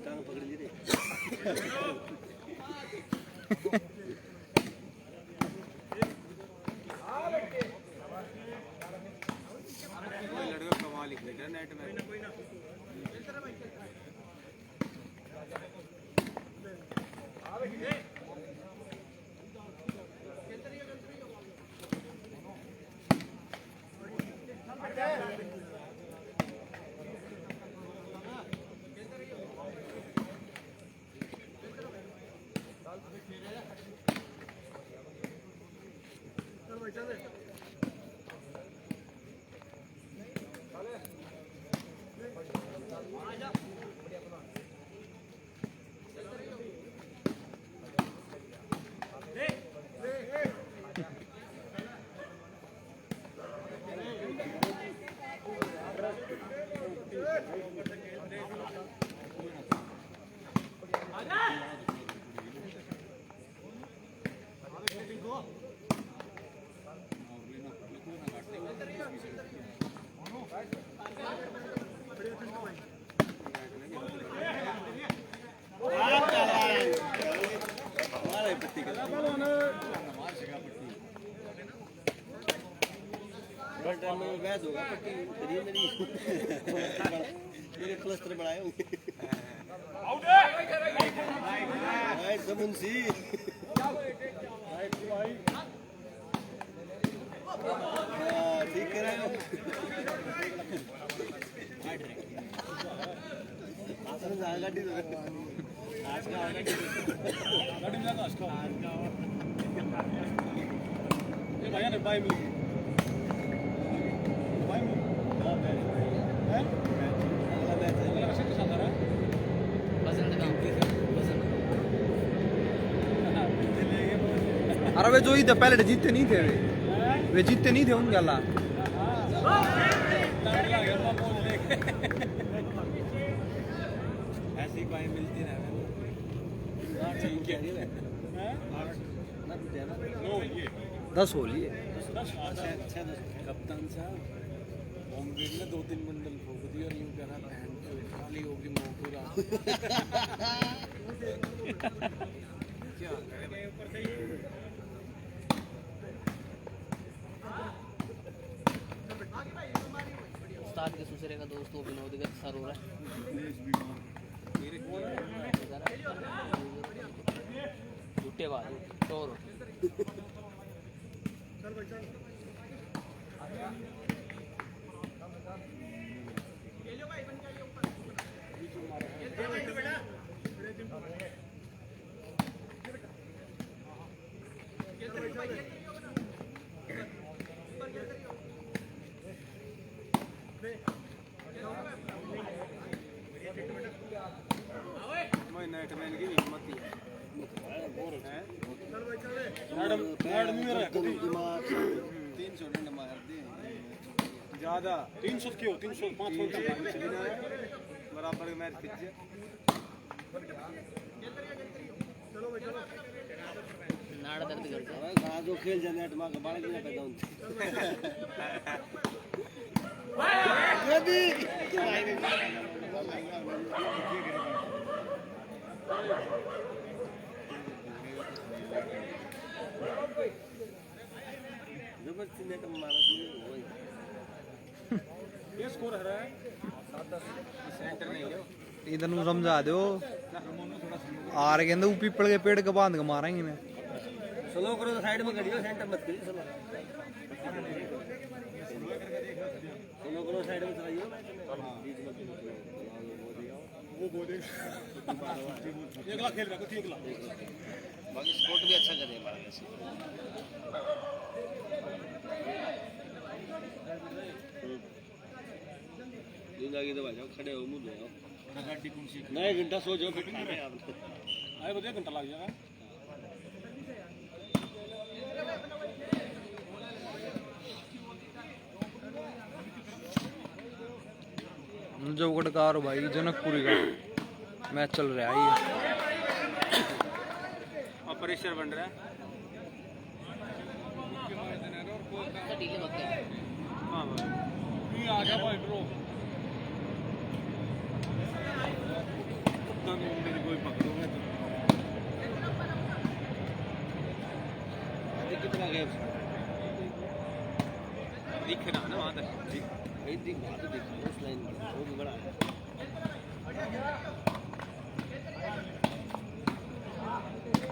S4: टांग पकड़ ली रे
S3: लड़का कमाल लिख लेगा नेट में ओवर टाइम में वैद होगा पट्टी करिए मेरी मेरे प्लस्टर बनाए होंगे आउट राइट समुंसी राइट भाई हां ठीक है आसन जा गाड़ी आज का गाड़ी में लगा उसको ये भैया ने बाय मिली
S2: अरे वे जो ही थे पहले जीतते नहीं थे वे जीतते नहीं थे उनके अल्लाह
S4: ऐसी पाई मिलती रहे नो ये
S2: 10 हो लिए
S4: कप्तान साहब होमवेल ने 2-3 बंडल फूक दिए और यूं कहा बहन जो खाली होगी मुंह पूरा क्या करे
S5: उस्ताद के सुसरे का दोस्त वो विनोद का सर हो रहा है झूठे बात शोर
S4: मैं नेटमैन की हिम्मत ही है मैडम मैडम मेरा 300 डंड मार दे ज्यादा 300 क्यों 300 500 बराबर मैच खींचे
S5: नाड़ दर्द करता है
S3: कहा जो खेल जाने टमा का बाल कितना पैदा होते जबरदस्ती नेट मारा वही
S4: ये स्कोर है सेंटर नहीं है
S2: इधर नु समझा दो आ रहे कहंदे वो पीपल के पेड़ के बांध के मारेंगे ने
S3: स्लो करो तो साइड में करियो सेंटर मत करियो स्लो करो साइड में चलाइयो बीच में वो बोले एकला खेल रहा कुछ एकला
S5: बाकी स्पोर्ट भी अच्छा कर रहे हैं हमारे वैसे
S3: दिन आगे दबा जाओ खड़े हो मुंह जाओ नहीं घंटा सो जाओ फिर आए बजे घंटा लग जाएगा
S2: जौगढ़कार भाई जनकपुरी का मैच चल रहा है ये
S4: और प्रेशर बन रहा है
S5: ढीले मत कर
S4: हां भाई ये आ गया भाई ड्रो कप्तान मेरी कोई पकड़ोगे
S3: देख कितना गया
S4: दिख रहा ना वहां तक
S3: भाई देख वहां तो देख उस लाइन वो भी बड़ा है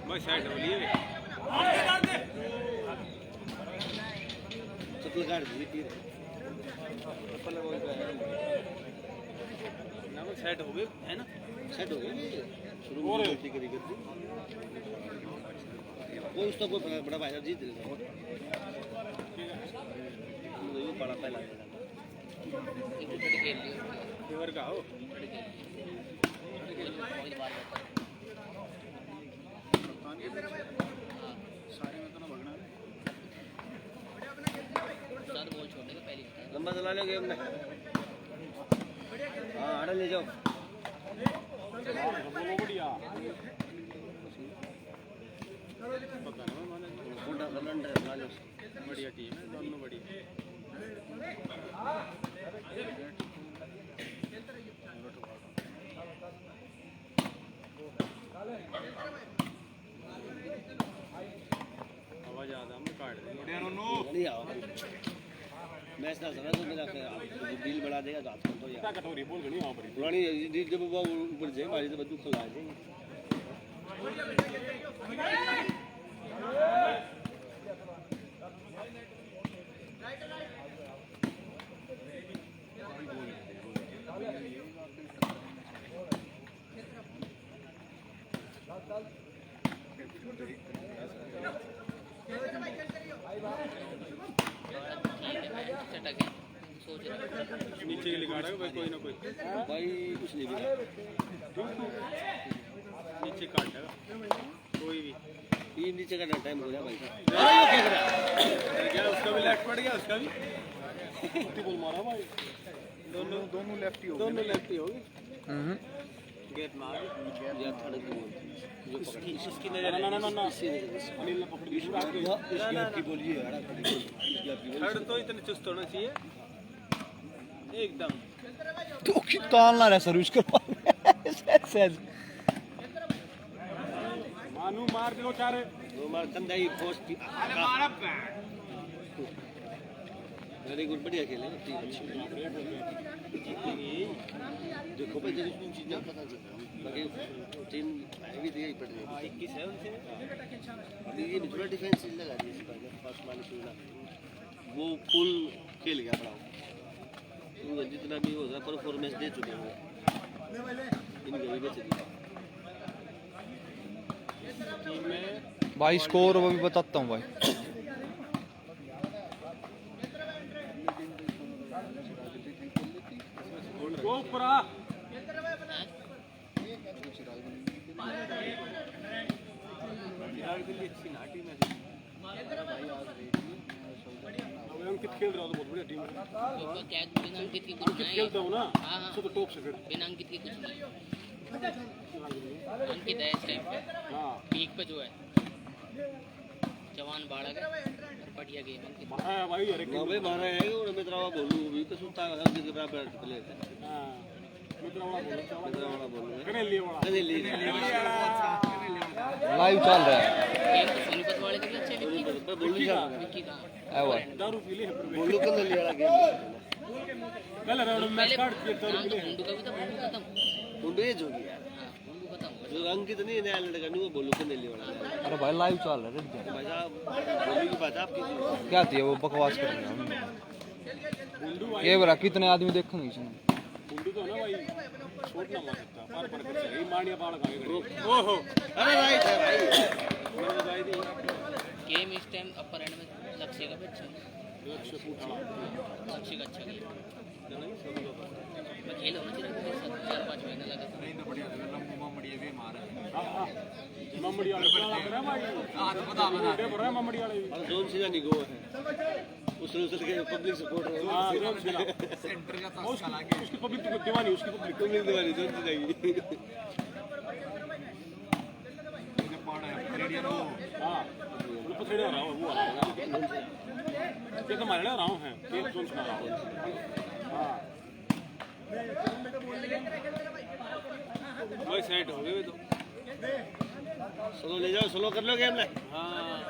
S4: भाई साइड हो लिए
S3: चप्पल काट दी तीर
S4: चप्पल वो ना वो सेट हो गए है ना
S3: सेट हो गया शुरू में गलती करी करती वो उसका कोई बड़ा भाई जीत लेगा वो बड़ा पहला
S5: एक विकेट खेल लिया
S4: फेवर का हो
S5: बहुत बार
S4: सारे में तो ना भगना है
S5: उस्ताद बॉल छोड़ने का पहली विकेट
S3: लंबा चला लो गेम में हाँ आड़ा ले जाओ
S4: वो बढ़िया पता ना माने
S3: छोटा कलंडर ला लो
S4: बढ़िया टीम है दोनों बढ़िया आवाज आदा हम काट देंगे
S3: नहीं आओ मैच ना समझ तो मेरा डील बढ़ा देगा तो आजकल तो यार कटोरी बोल गई वहां पर पुरानी डील जब वो ऊपर जाए हमारी तो बदू खिला जाएगी
S4: नीचे के लिखा रहा है भाई कोई ना कोई
S3: भाई कुछ नहीं मिला
S4: नीचे काट देगा कोई भी
S3: टीम नीचे का टाइम हो गया भाई
S4: क्या उसका भी लेफ्ट पड़ गया उसका भी बोल मारा भाई
S1: दोनों लेफ्ट ही हो
S4: दोनों लेफ्ट ही होगी
S2: हम्म
S4: गेट मार
S3: या थोड़ा जो
S4: इसकी नजर ना अनिल ने पकड़ ली
S3: की बोलिए यार
S4: थर्ड तो इतने चुस्त होना चाहिए एकदम
S2: तो तालना रहा सर्विस कर सहज
S4: मानू मार दिलो चारे
S3: दो मार कंधा ही पोस्ट वेरी गुड बढ़िया खेले टीम अच्छी देखो भाई जब इसमें चीज़ नहीं पता चलता बाकी टीम भी यही पड़ रही है
S4: 21 है उनसे
S3: ये थोड़ा डिफेंस लगा दिया इस बार फर्स्ट वाले पूरा वो फुल खेल गया बड़ा वो जितना भी होगा परफॉर्मेंस दे चुके हैं इनके भी बचे
S4: टीम में
S2: भाई स्कोर वो भी बताता हूँ भाई
S4: गोपरा अच्छी नाटी में अंकित खेल रहा था बहुत बढ़िया टीम
S5: क्या बिना अंकित की कुछ नहीं
S4: खेलता हूँ ना
S5: हाँ
S4: तो टॉप से फिर
S5: बिना अंकित की कुछ नहीं अंकित है इस टाइम पे
S4: हाँ
S5: पीक पे जो है जवान बाड़क है बढ़िया गेम अंकित
S4: मारा है भाई अरे
S3: भाई मारा है और मित्रा बोलू भी तो सुनता है हर जगह बराबर प्लेयर है
S4: हां मित्रा वाला बोल
S3: कने
S4: लिए वाला
S2: लाइव चल रहा है
S5: गेम तो सोनीपत वाले के भी अच्छे विक्की
S3: बोलू जा
S5: विक्की का
S2: है वो
S4: दारू पी ले
S3: बोलू कने ले वाला गेम
S4: पहले राउंड में
S5: पहले
S4: काट के दारू
S5: नाम
S4: पी
S5: तो
S4: ले
S5: मुंडू का भी था मुंडू खत्म
S3: मुंडे जो गया
S5: मुंडू खत्म
S3: जो अंकित नहीं नया लड़का नहीं वो बोलू कने ले वाला
S2: अरे भाई लाइव चल रहा है
S3: भाई साहब बोलू की बात आपकी
S2: क्या थी वो बकवास कर रहे हैं ये बरा कितने आदमी देखेंगे इसमें
S4: मुंडू तो ना भाई छोड़ ना मार सकता पार कर ये मानिया बाल का
S3: ओहो अरे राइट है भाई
S4: मेरे भाई दी
S5: गेम इस टाइम अपर एंड में लक्ष्य का भी अच्छा है
S4: लक्ष्य पूछा
S5: लक्ष्य का अच्छा गेम मैं खेल होना चाहिए मेरे साथ 4-5 महीने लगा था
S4: हां ममड़ी वाले पर है भाई हां तो बता बता ममड़ी वाले
S3: और जोन सीधा निगो है उसल के पब्लिक सपोर्ट है
S4: हां सेंटर का तो उसका लागे उसकी पब्लिक तो दीवानी उसकी पब्लिक
S3: दीवानी जोन से जाएगी
S4: हां वो पथड़े रहा वो वाला ये तो मारने रहा हूं है ये जोन सुना रहा हूं हां भाई सेट हो गए तो
S3: सोलो ले जाओ सोलो कर लो गेम ले
S4: हां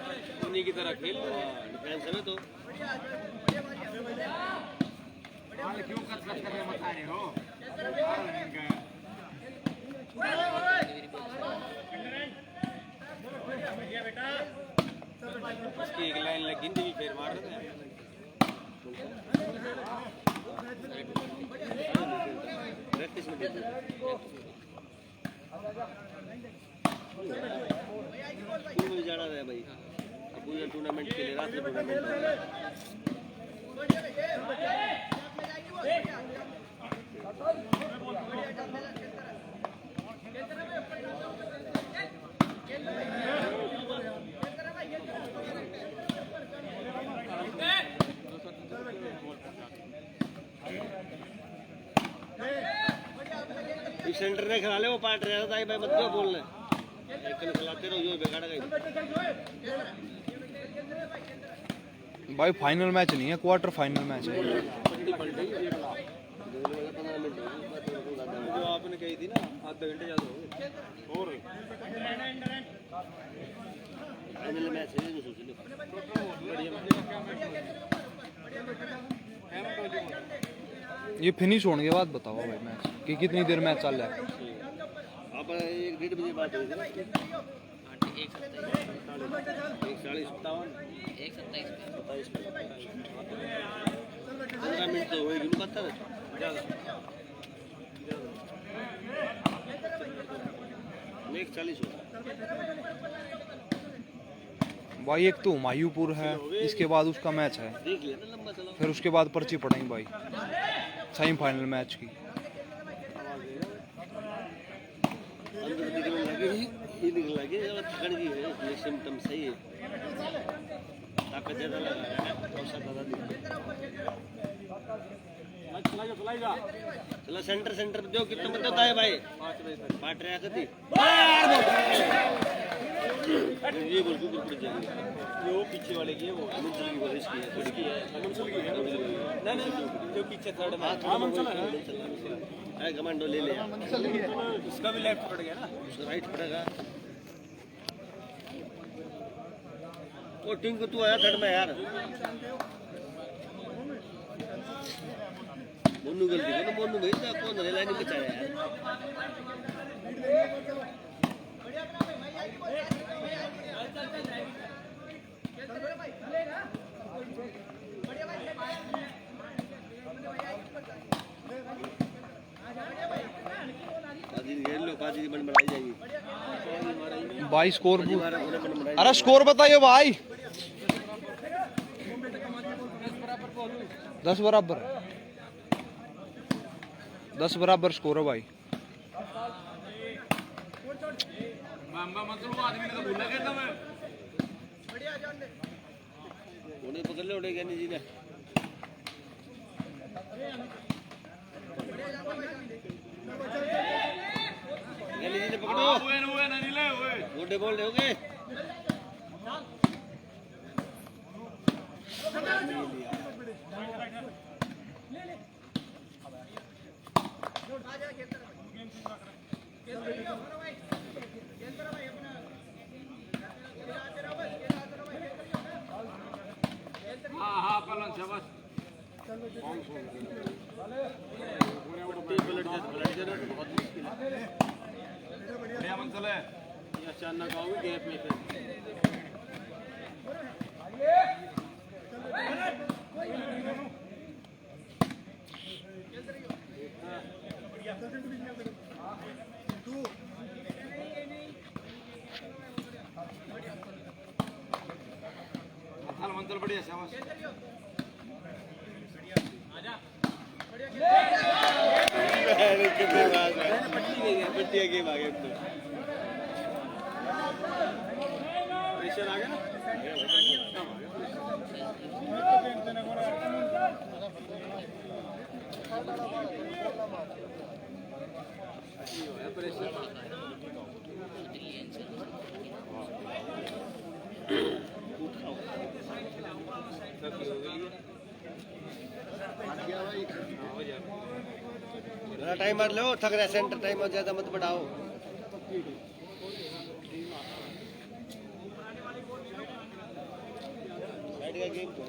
S4: उन्हीं की तरह खेल लो
S3: डिफेंस में तो
S4: क्यों कर रहे बता रहे हो उसकी एक लाइन लगी थी फिर मार रहे थे
S3: प्रैक्टिस में स्कूल में जाना है भाई पूरा टूर्नामेंट के लिए रात में टूर्नामेंट सेंटर ने खिला ले वो पार्ट रहा था भाई मत क्यों बोलना एक ने खिलाते रहो जो बिगाड़ गई
S2: भाई फाइनल मैच नहीं है क्वार्टर फाइनल मैच है
S4: जो आपने कही थी ना आधा घंटे ज्यादा हो गए और
S3: फाइनल मैच है जो सोच लो
S4: बढ़िया
S2: ये फिनिश होने के बाद बताओ भाई मैच कि कितनी देर मैच चल रहा है।
S3: आप 1-1.5 बजे बात हुई थी ना? 15 मिनट तो होएगी ना पता है ज़्यादा 1:40 होगा
S2: भाई। एक तो हुमायूंपुर है, इसके बाद उसका मैच है,
S3: देख लिया ना लंबा चला
S2: फिर उसके बाद पर्ची पड़ेंगी भाई सेमीफाइनल मैच की।
S3: अंदर दिखने लगे हीलिंग लगे और थकन की है ये सिम्टम सही है ताकत ज़्यादा लगा रहा है और ज़्यादा दिख चला सेंटर सेंटर जो कितना बंदा होता है भाई 5 रहा करती ये बोल के पड़ जाएगी वो पीछे वाले की है वो मंजिल की वाली इसकी है थोड़ी की है मंजिल की है नहीं जो पीछे थर्ड में है कमांडो ले ले उसका भी लेफ्ट पड़ गया ना उसका राइट पड़ेगा वो टिंग तू आया थर्ड में यार मोनू गलती को तो मोनू भाई तो कौन रे लाइन में बचाया यार बाजी बन बनाई जाएगी
S2: भाई स्कोर अरे स्कोर बताइए भाई 10 बराबर स्कोर है भाई।
S3: उन्हें पकड़ ले उड़ेगा नहीं जी ने पकड़ो गोडे बोल रहे होगे हाँ पलन शाबाश बहुत मुश्किल है बढ़िया मंजिल है अचानक आओगे गैप में फिर मंजिल बढ़िया शाबाश पट्टी गेम आ गया प्रेशर आ गया ना टाइम मार लो थक रहा सेंटर टाइम ज्यादा मत बढ़ाओ साइड का गेम तो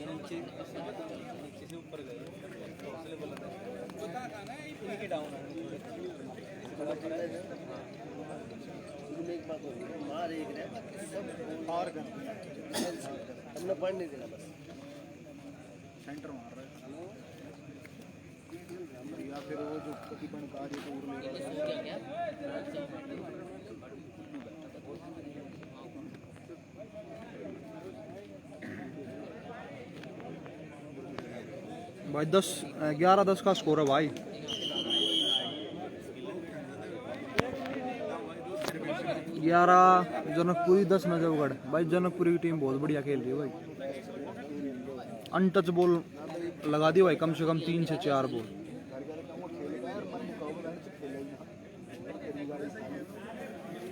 S3: नीचे से ऊपर गए उनके डाउन एक बात होगी मार एक रहे सब और हमने पढ़ नहीं देना बस
S1: सेंटर मार रहा है या फिर वो जो प्रतिबंध कार्य तो उड़ लेगा
S2: भाई 11-10 का स्कोर है भाई। 11 जनकपुरी 10 नजफगढ़। भाई जनकपुरी की टीम बहुत बढ़िया खेल रही है भाई। अनटच बॉल लगा दी भाई कम से कम 3 से 4 बॉल।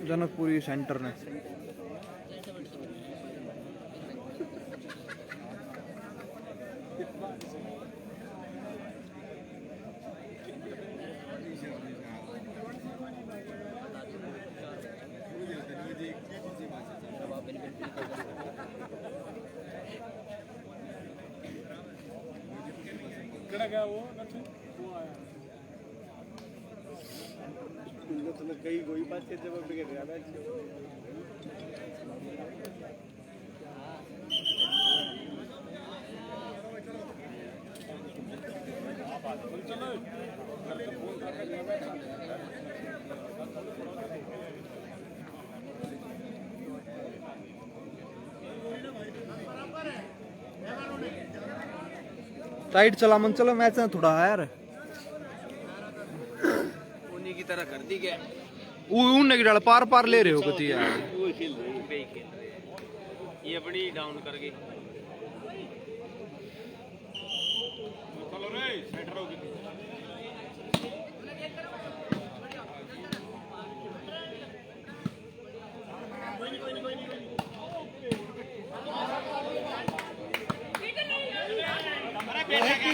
S2: जनकपुरी सेंटर ने
S3: कई कोई बात जब बिगड़ रहा है
S2: टाइट चला मन चलो मैच है थोड़ा यार
S3: उन्हीं की तरह कर दी क्या
S2: उन्ने की डाल पार पार ले रहे हो कति यार
S3: वो खेल रहे हैं ये अपनी डाउन कर गई चलो रे सेंटर हो गई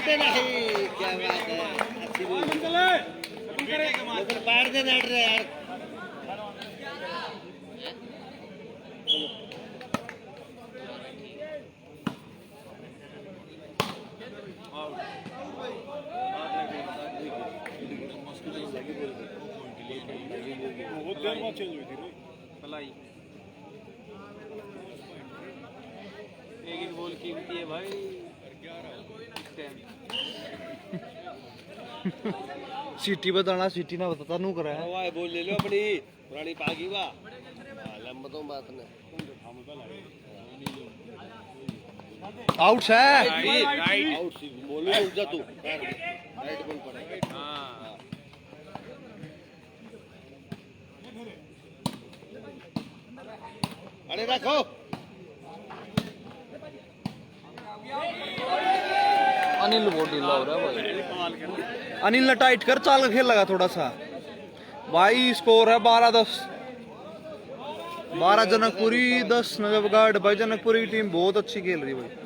S3: नहीं क्या बात है अच्छी बोल लेकिन पैर दे नेट रे यार बहुत देर बाद चेंज हुई थी भलाई एक ही बॉल कीमती है भाई
S2: सीटी बताना सीटी ना बताता नू करा है
S3: वाह बोल ले लो अपनी पुरानी पागी वाह लंबा तो बात ना
S2: आउट है
S3: राइट आउट सी बोल उठ जा तू राइट बॉल पड़ा हां अरे रखो
S2: अनिल बहुत ढीला हो रहा है भाई अनिल ने टाइट कर चाल खेल लगा थोड़ा सा भाई स्कोर है 12-10 12 जनकपुरी 10 नजफगढ़ भाई जनकपुरी की टीम बहुत अच्छी खेल रही है भाई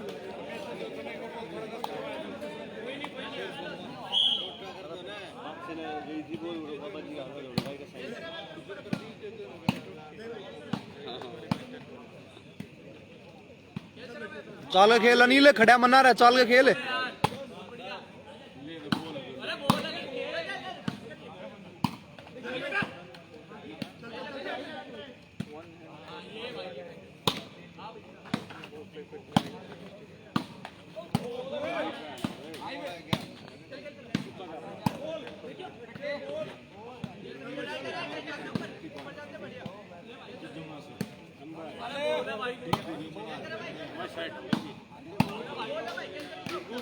S2: चाल खेल अनिल खड़ा मना रहा चाल के खेल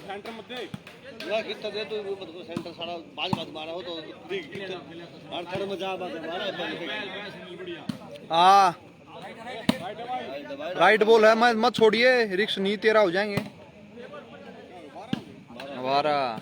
S3: सेंटर मत दे ना कितना दे तो मत को सेंटर सारा बाज बाज मारा हो तो हर थर में जा बात मारा
S2: हाँ राइट बॉल है मत छोड़िए रिक्स नहीं 13 हो जाएंगे 12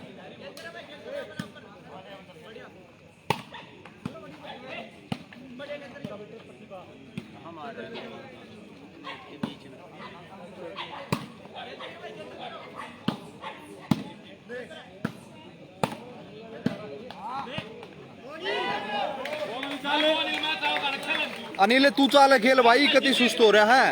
S2: अनिल तू चाल खेल भाई कति सुस्त हो रहा है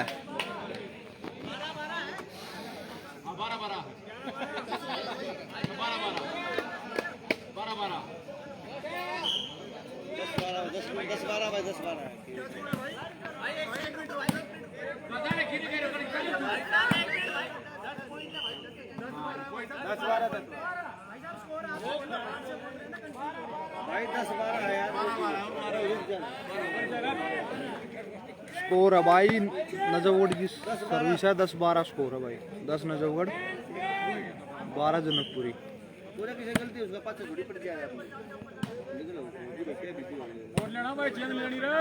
S3: दस बारह भाई 10 12 भाई 10 12 है यार
S2: स्कोर है भाई नजफगढ़ की सर्विस है 10-12 स्कोर है भाई 10 नजफगढ़ 12 जनकपुरी
S3: पूरा किसी गलती उसका पाछे थोड़ी पड़ जाए निकलो और लेना भाई चेंज लेनी रे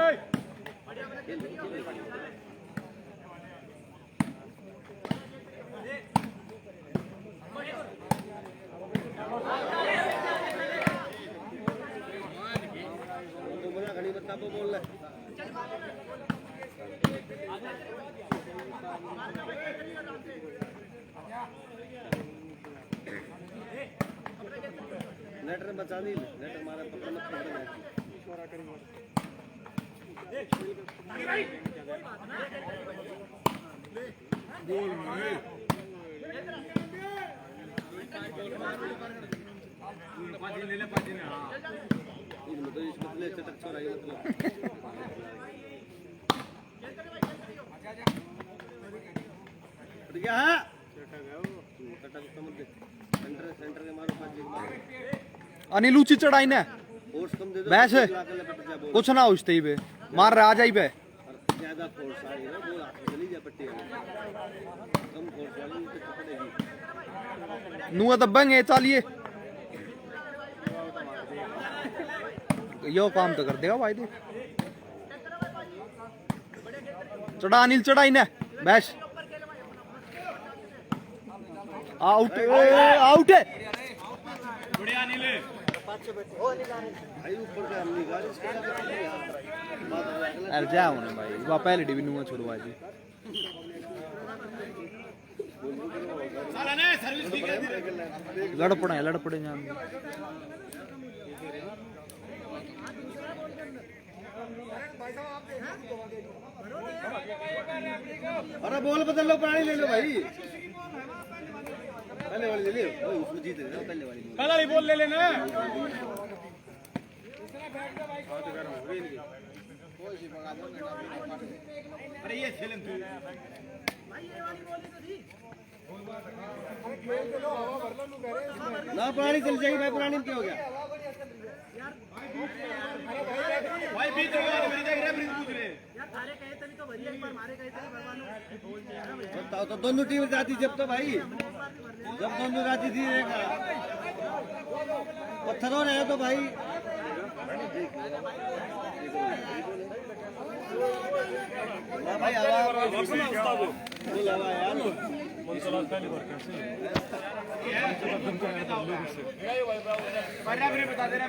S3: तो बोला घड़ी बता बोल ले लेटर बचा दी लेटर मारा पकड़ मत पकड़ गोल में पाजी ले हां इस मतलब चटक छोड़ा ये मतलब क्या है चटक समझ सेंटर के मारो पाजी
S2: अनिल ऊंची चढ़ाई ने
S3: फोर्स कम दे दो
S2: बैच है कुछ ना उछते ही पे मार रहा आ जाई पे
S3: ज्यादा फोर्स आ रही है वो चली जा पट्टी कम फोर्स वाली तो पकड़ेगी
S2: नुआ दबेंगे चालिए यो काम तो कर देगा भाई दे चढ़ा अनिल चढ़ाई ने बैश आउट आउट है
S4: बढ़िया अनिल
S3: भाई ऊपर से हम निकाल इसके
S2: अरे जाओ ना भाई वो पहले डिवी नुआ छोड़वा जी
S4: साला ने सर्विस की कर दी
S2: लड़ पड़े जान
S3: अरे बॉल बदल लो पानी ले लो भाई पहले वाली ले लो ओए उसमें जीत रहे हो पहले वाली
S4: पहले वाली बॉल ले लेना अरे ये खेलन तू
S3: ना पुरानी चल जाएगी भाई पुरानी में क्या हो गया
S4: भाई बीच में मेरे देख रहे पूछ रहे
S3: बताओ तो दोनों टीम जाती जब तो भाई जब दोनों जाती थी पत्थरों रहे तो भाई हाँ भाई हवा यार
S4: बता देना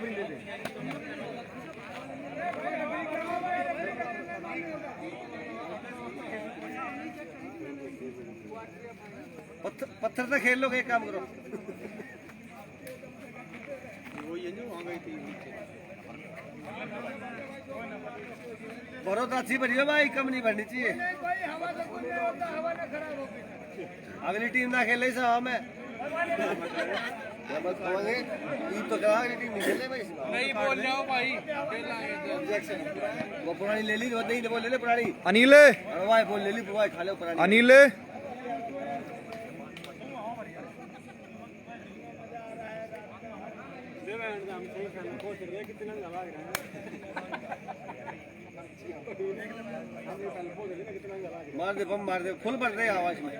S3: पत्थर से खेल लो एक काम करो बहुत अच्छी भरी है भाई कम नहीं भरनी चाहिए अगली टीम ना खेले इस हवा में तो क्या अगली टीम नहीं खेले भाई
S4: नहीं बोल रहे हो भाई
S3: वो पुरानी ले ली नहीं वो ले ले पुरानी
S2: अनिल
S3: भाई बोल ले ली भाई खा लो पुरानी
S2: अनिल
S3: मार दे बम मार दे फुल बढ़ रहे आवाज में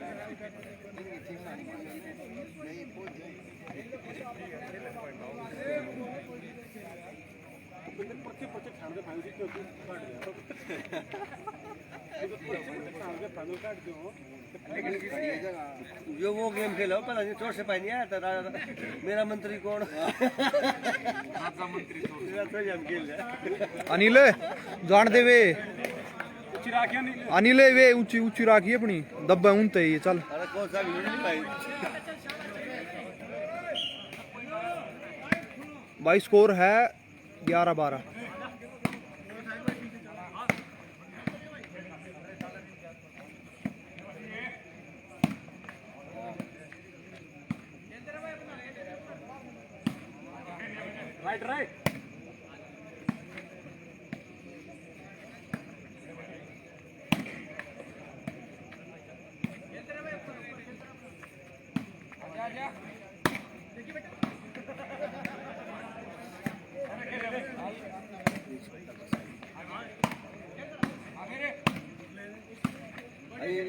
S3: जो वो गेम खेलो पता नहीं चोट से पाई नहीं आया था मेरा मंत्री कौन
S2: अनिल जान दे वे अनिल वे ऊंची ऊंची राखी अपनी दब्बा ऊंते ही चल
S3: अरे कौन सा नहीं पाई
S2: भाई स्कोर है 11-12
S4: राइट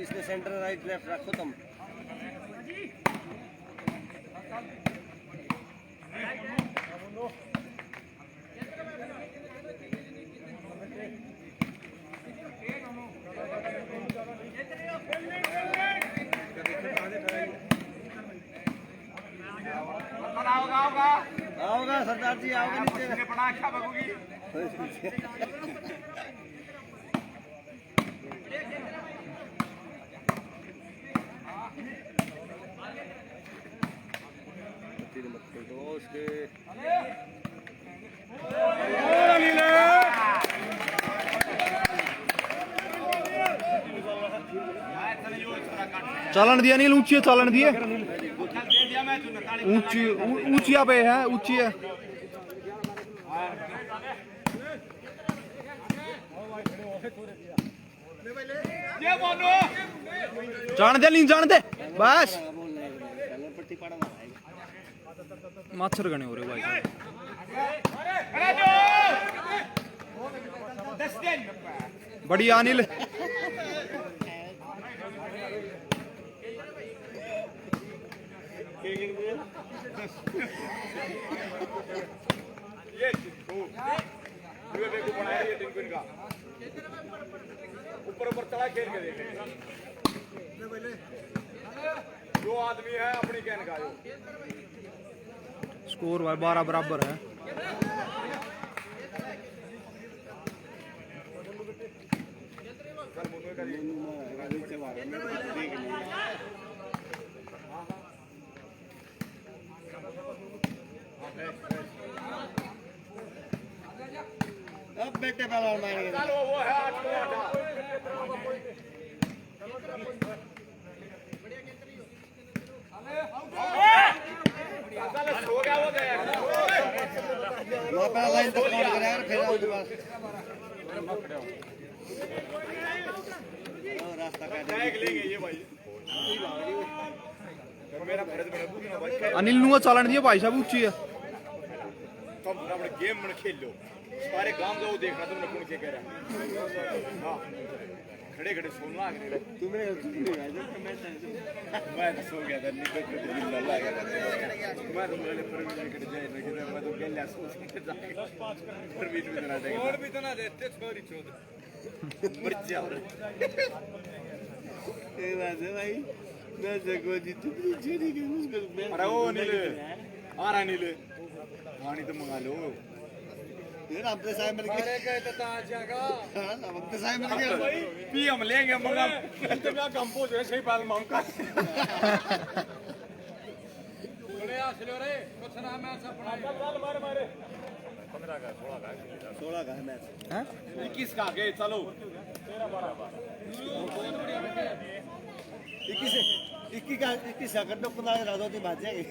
S3: इसने सेंटर राइट लेफ्ट रखो तुम आओगा सरदार जी आओगे नीचे
S4: बड़ा अच्छा बगोगी तो उसके
S2: चालन दिया अनिल, ऊंची चालन दिए, ऊंची ऊंचिया पे है, ऊंची है। जान दे, नहीं जान दे बस। मच्छर गने हो रहे भाई। बढ़िया अनिल।
S6: ऊपर ऊपर चला खेल के देखे जो आदमी है अपनी कहन का
S2: स्कोर भाई 12 बराबर है।
S3: अब बेटे पहलवान मारेंगे।
S6: चलो वो है 8 को 8 हो गया वो गया
S3: वहाँ पे लाइन तक काउंट करेगा फिर आउट पास रास्ता काट
S6: देख लेंगे ये भाई मेरा फर्ज बना पूरा भाई
S2: अनिल नुआ चालन दिया भाई साहब, ऊंची है।
S6: कम अपने गेम में खेल लो सारे गांव का वो देख रहा तुमने कौन क्या कह रहा हां खड़े खड़े सोना आगे
S3: तुम्हें
S6: मैं तो सो गया था निकल के दिल लगा गया मैं तो मेरे पर भी लेकर जाए लेकिन मैं तो गया सोच के जाके पर भी ना देगा और भी तो ना देते छोरी चोद मर जाओ
S3: ये बात है भाई मैं जगह जीत जीनी के मुश्किल में
S6: अरे ओ नीले आ रहा नीले पानी तो मंगा लो
S3: ये अपने साहब मिल गए
S6: अरे कहता था आ जाएगा
S3: हां अपने साहब मिल गए
S6: पी हम लेंगे मंगा तुम क्या कंपोज है सही बात मांग का बोले आ चलो रे कुछ ना मैं सब पढ़ा चल मारे मारे 15 का
S3: 16 का मैच
S2: हैं?
S6: 21 का आगे चलो
S3: 21 का करते अपना राजोती बात जाएगी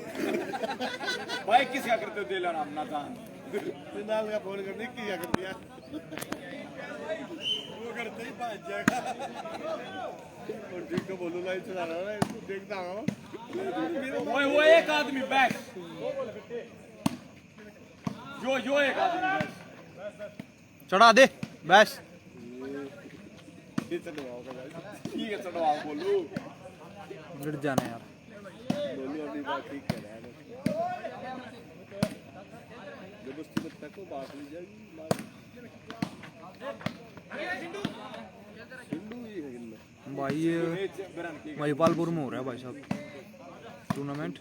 S6: भाई किस क्या करते हो दे लेना अपना जान
S3: फिनाल का फोन करने की क्या कर दिया
S6: वो करते ही भाग जाएगा
S3: और देख को बोलूं लाइन चला रहा है देखता हूं
S6: वो एक आदमी बैठ जो एक आदमी बैठ
S2: चढ़ा दे बस।
S6: ठीक है चलो आप बोलो
S2: गिर जाना यार।
S3: बोलू अपनी बात ठीक कर रहा है जबरदस्ती मत को बात ली जाएगी सिंधु ही है इनमें
S2: भाई ये महिपालपुर में हो रहा है भाई साहब टूर्नामेंट।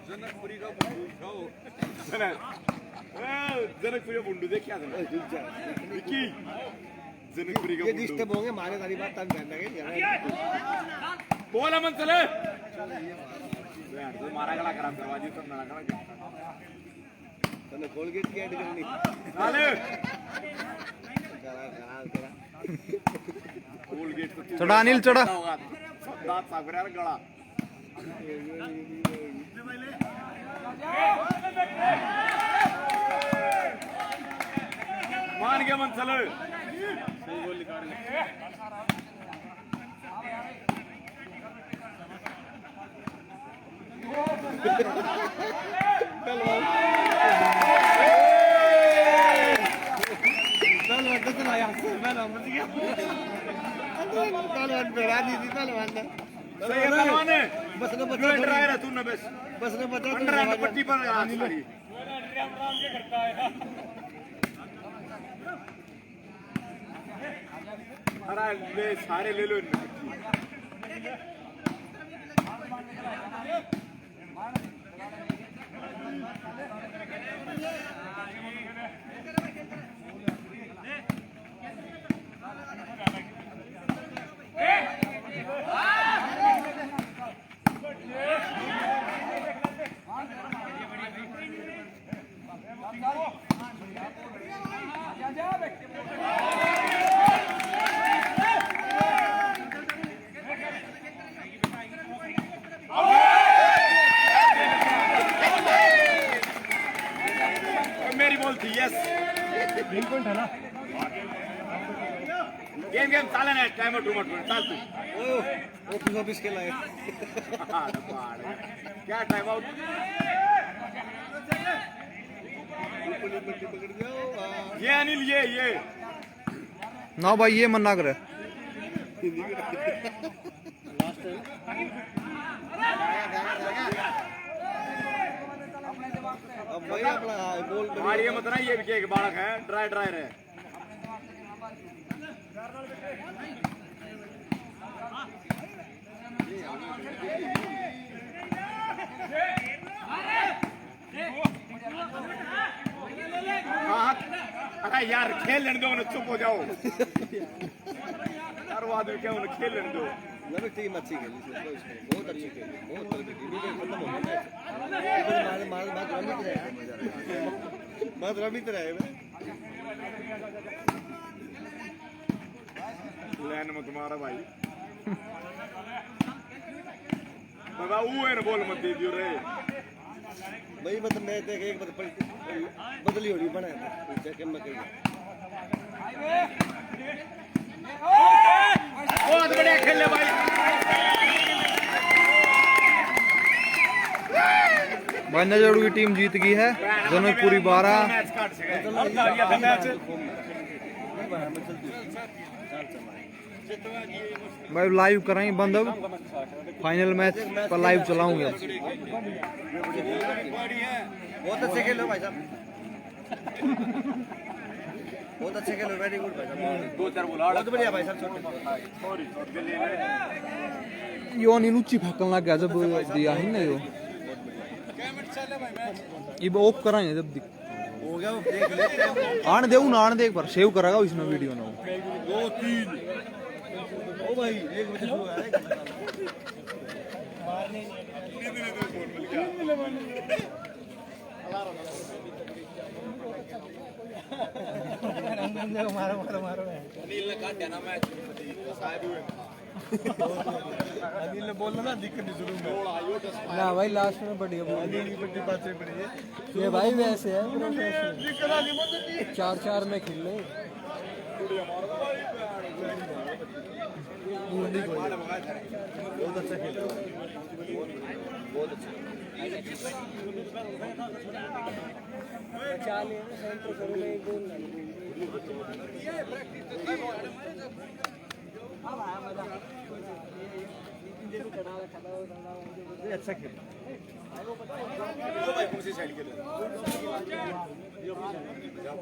S6: जनकपुरी का बुंडू खाओ जनकपुरी का बुंडू देख क्या विकी जनकपुरी का
S3: ये डिस्टर्ब होंगे मारे सारी बात तन रहना है
S6: बोल अमन चले तो मारा गला खराब करवा दी तो मेरा गला
S3: तने कोलगेट की ऐड करनी
S6: चले
S3: करा
S6: कोलगेट तो
S2: चढ़ा अनिल चढ़ा।
S6: दांत साफ यार गला मान गया मन चले सही गोल निकाल
S3: पहलवान बेड़ा दी थी पहलवान ने
S6: सही है पहलवान है
S3: बस ने
S6: जो ड्राइवर है तू ना
S3: बस ने बता
S6: अंडर पट्टी पर आज खड़ी अरे ले सारे ले लो इनमें गेम गेम चालेल ना टाइमर टू मट चालतो
S3: ऑफिस ऑफिस केला आहे
S6: क्या टाइम आउट ये अनिल ये
S2: ना भाई ये मना करे
S3: अब भाई अपना बोल
S6: मारिए मत ना ये भी एक बालक है ड्राई ड्राई रहे अरे यार खेल लेने दो उन्हें चुप हो जाओ यार वो आदमी क्या उन्हें खेल लेने दो
S3: लड़की टीम अच्छी खेली बहुत अच्छी खेली बहुत तगड़ी टीम ये खत्म हो गया मैच मार रमित रहे
S6: लैन मत मारा भाई बाबा वो है ना बोल मत दे दियो रे
S3: भाई मतलब मैं देख एक बदली हो रही बना जैसे मैं कही
S6: बहुत बढ़िया खेल ले भाई
S2: नजरू की टीम जीत गई है जनकपुरी 12 भाई लाइव कराएंगे बंद अब फाइनल मैच पर लाइव चलाऊंगे
S3: बहुत अच्छे खेलो भाई साहब बहुत अच्छे खेलो वेरी गुड भाई साहब
S6: दो चार बोला
S3: बहुत बढ़िया भाई साहब छोटे
S2: यो नीलुच्ची फेंकने लग गया जब दिया ही ना यो ये ऑफ कराएंगे जब
S3: हो गया वो देख लेते हैं
S2: आने दे ना आने दे एक बार सेव करेगा इसमें वीडियो ना
S3: 2 3 ओ भाई एक बजे शुरू है
S6: अनिल ने काट दिया ना मैच साहब हुए
S3: अनिल ने बोला ना दिक्कत नहीं शुरू में
S1: ना भाई लास्ट में बढ़िया बोल
S3: अनिल की बड़ी बातें पड़ी है
S1: ये भाई वैसे है 4-4 में खेल ले
S3: बहुत अच्छा खेल बहुत अच्छा अच्छा खेल
S6: भाई कौन सी साइड के लिए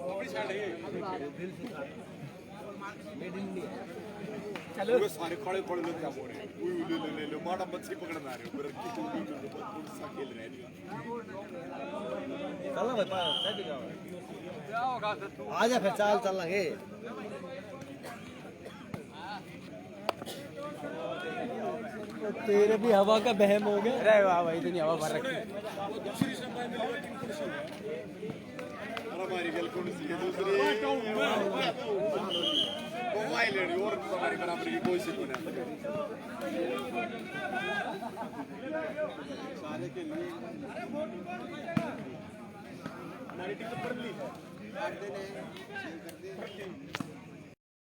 S6: अपनी साइड है
S3: मेड इन इंडिया
S6: चलो सारे खड़े खड़े लोग क्या बोल रहे हैं ले लो माड़ा मच्छी पकड़ना रहे हो पर की तो सा खेल रहे हैं
S3: चल भाई पास साइड जाओ आजा फिर चाल चलेंगे
S1: तेरे भी हवा का बहम हो गया अरे वाह भाई इतनी हवा भर रखी
S6: हमारी गल कौन सी है दूसरी मोबाइल है और हमारी बराबर की कोई सिर्फ नहीं सारे के लिए हमारी टीम तो पढ़ ली है काट देने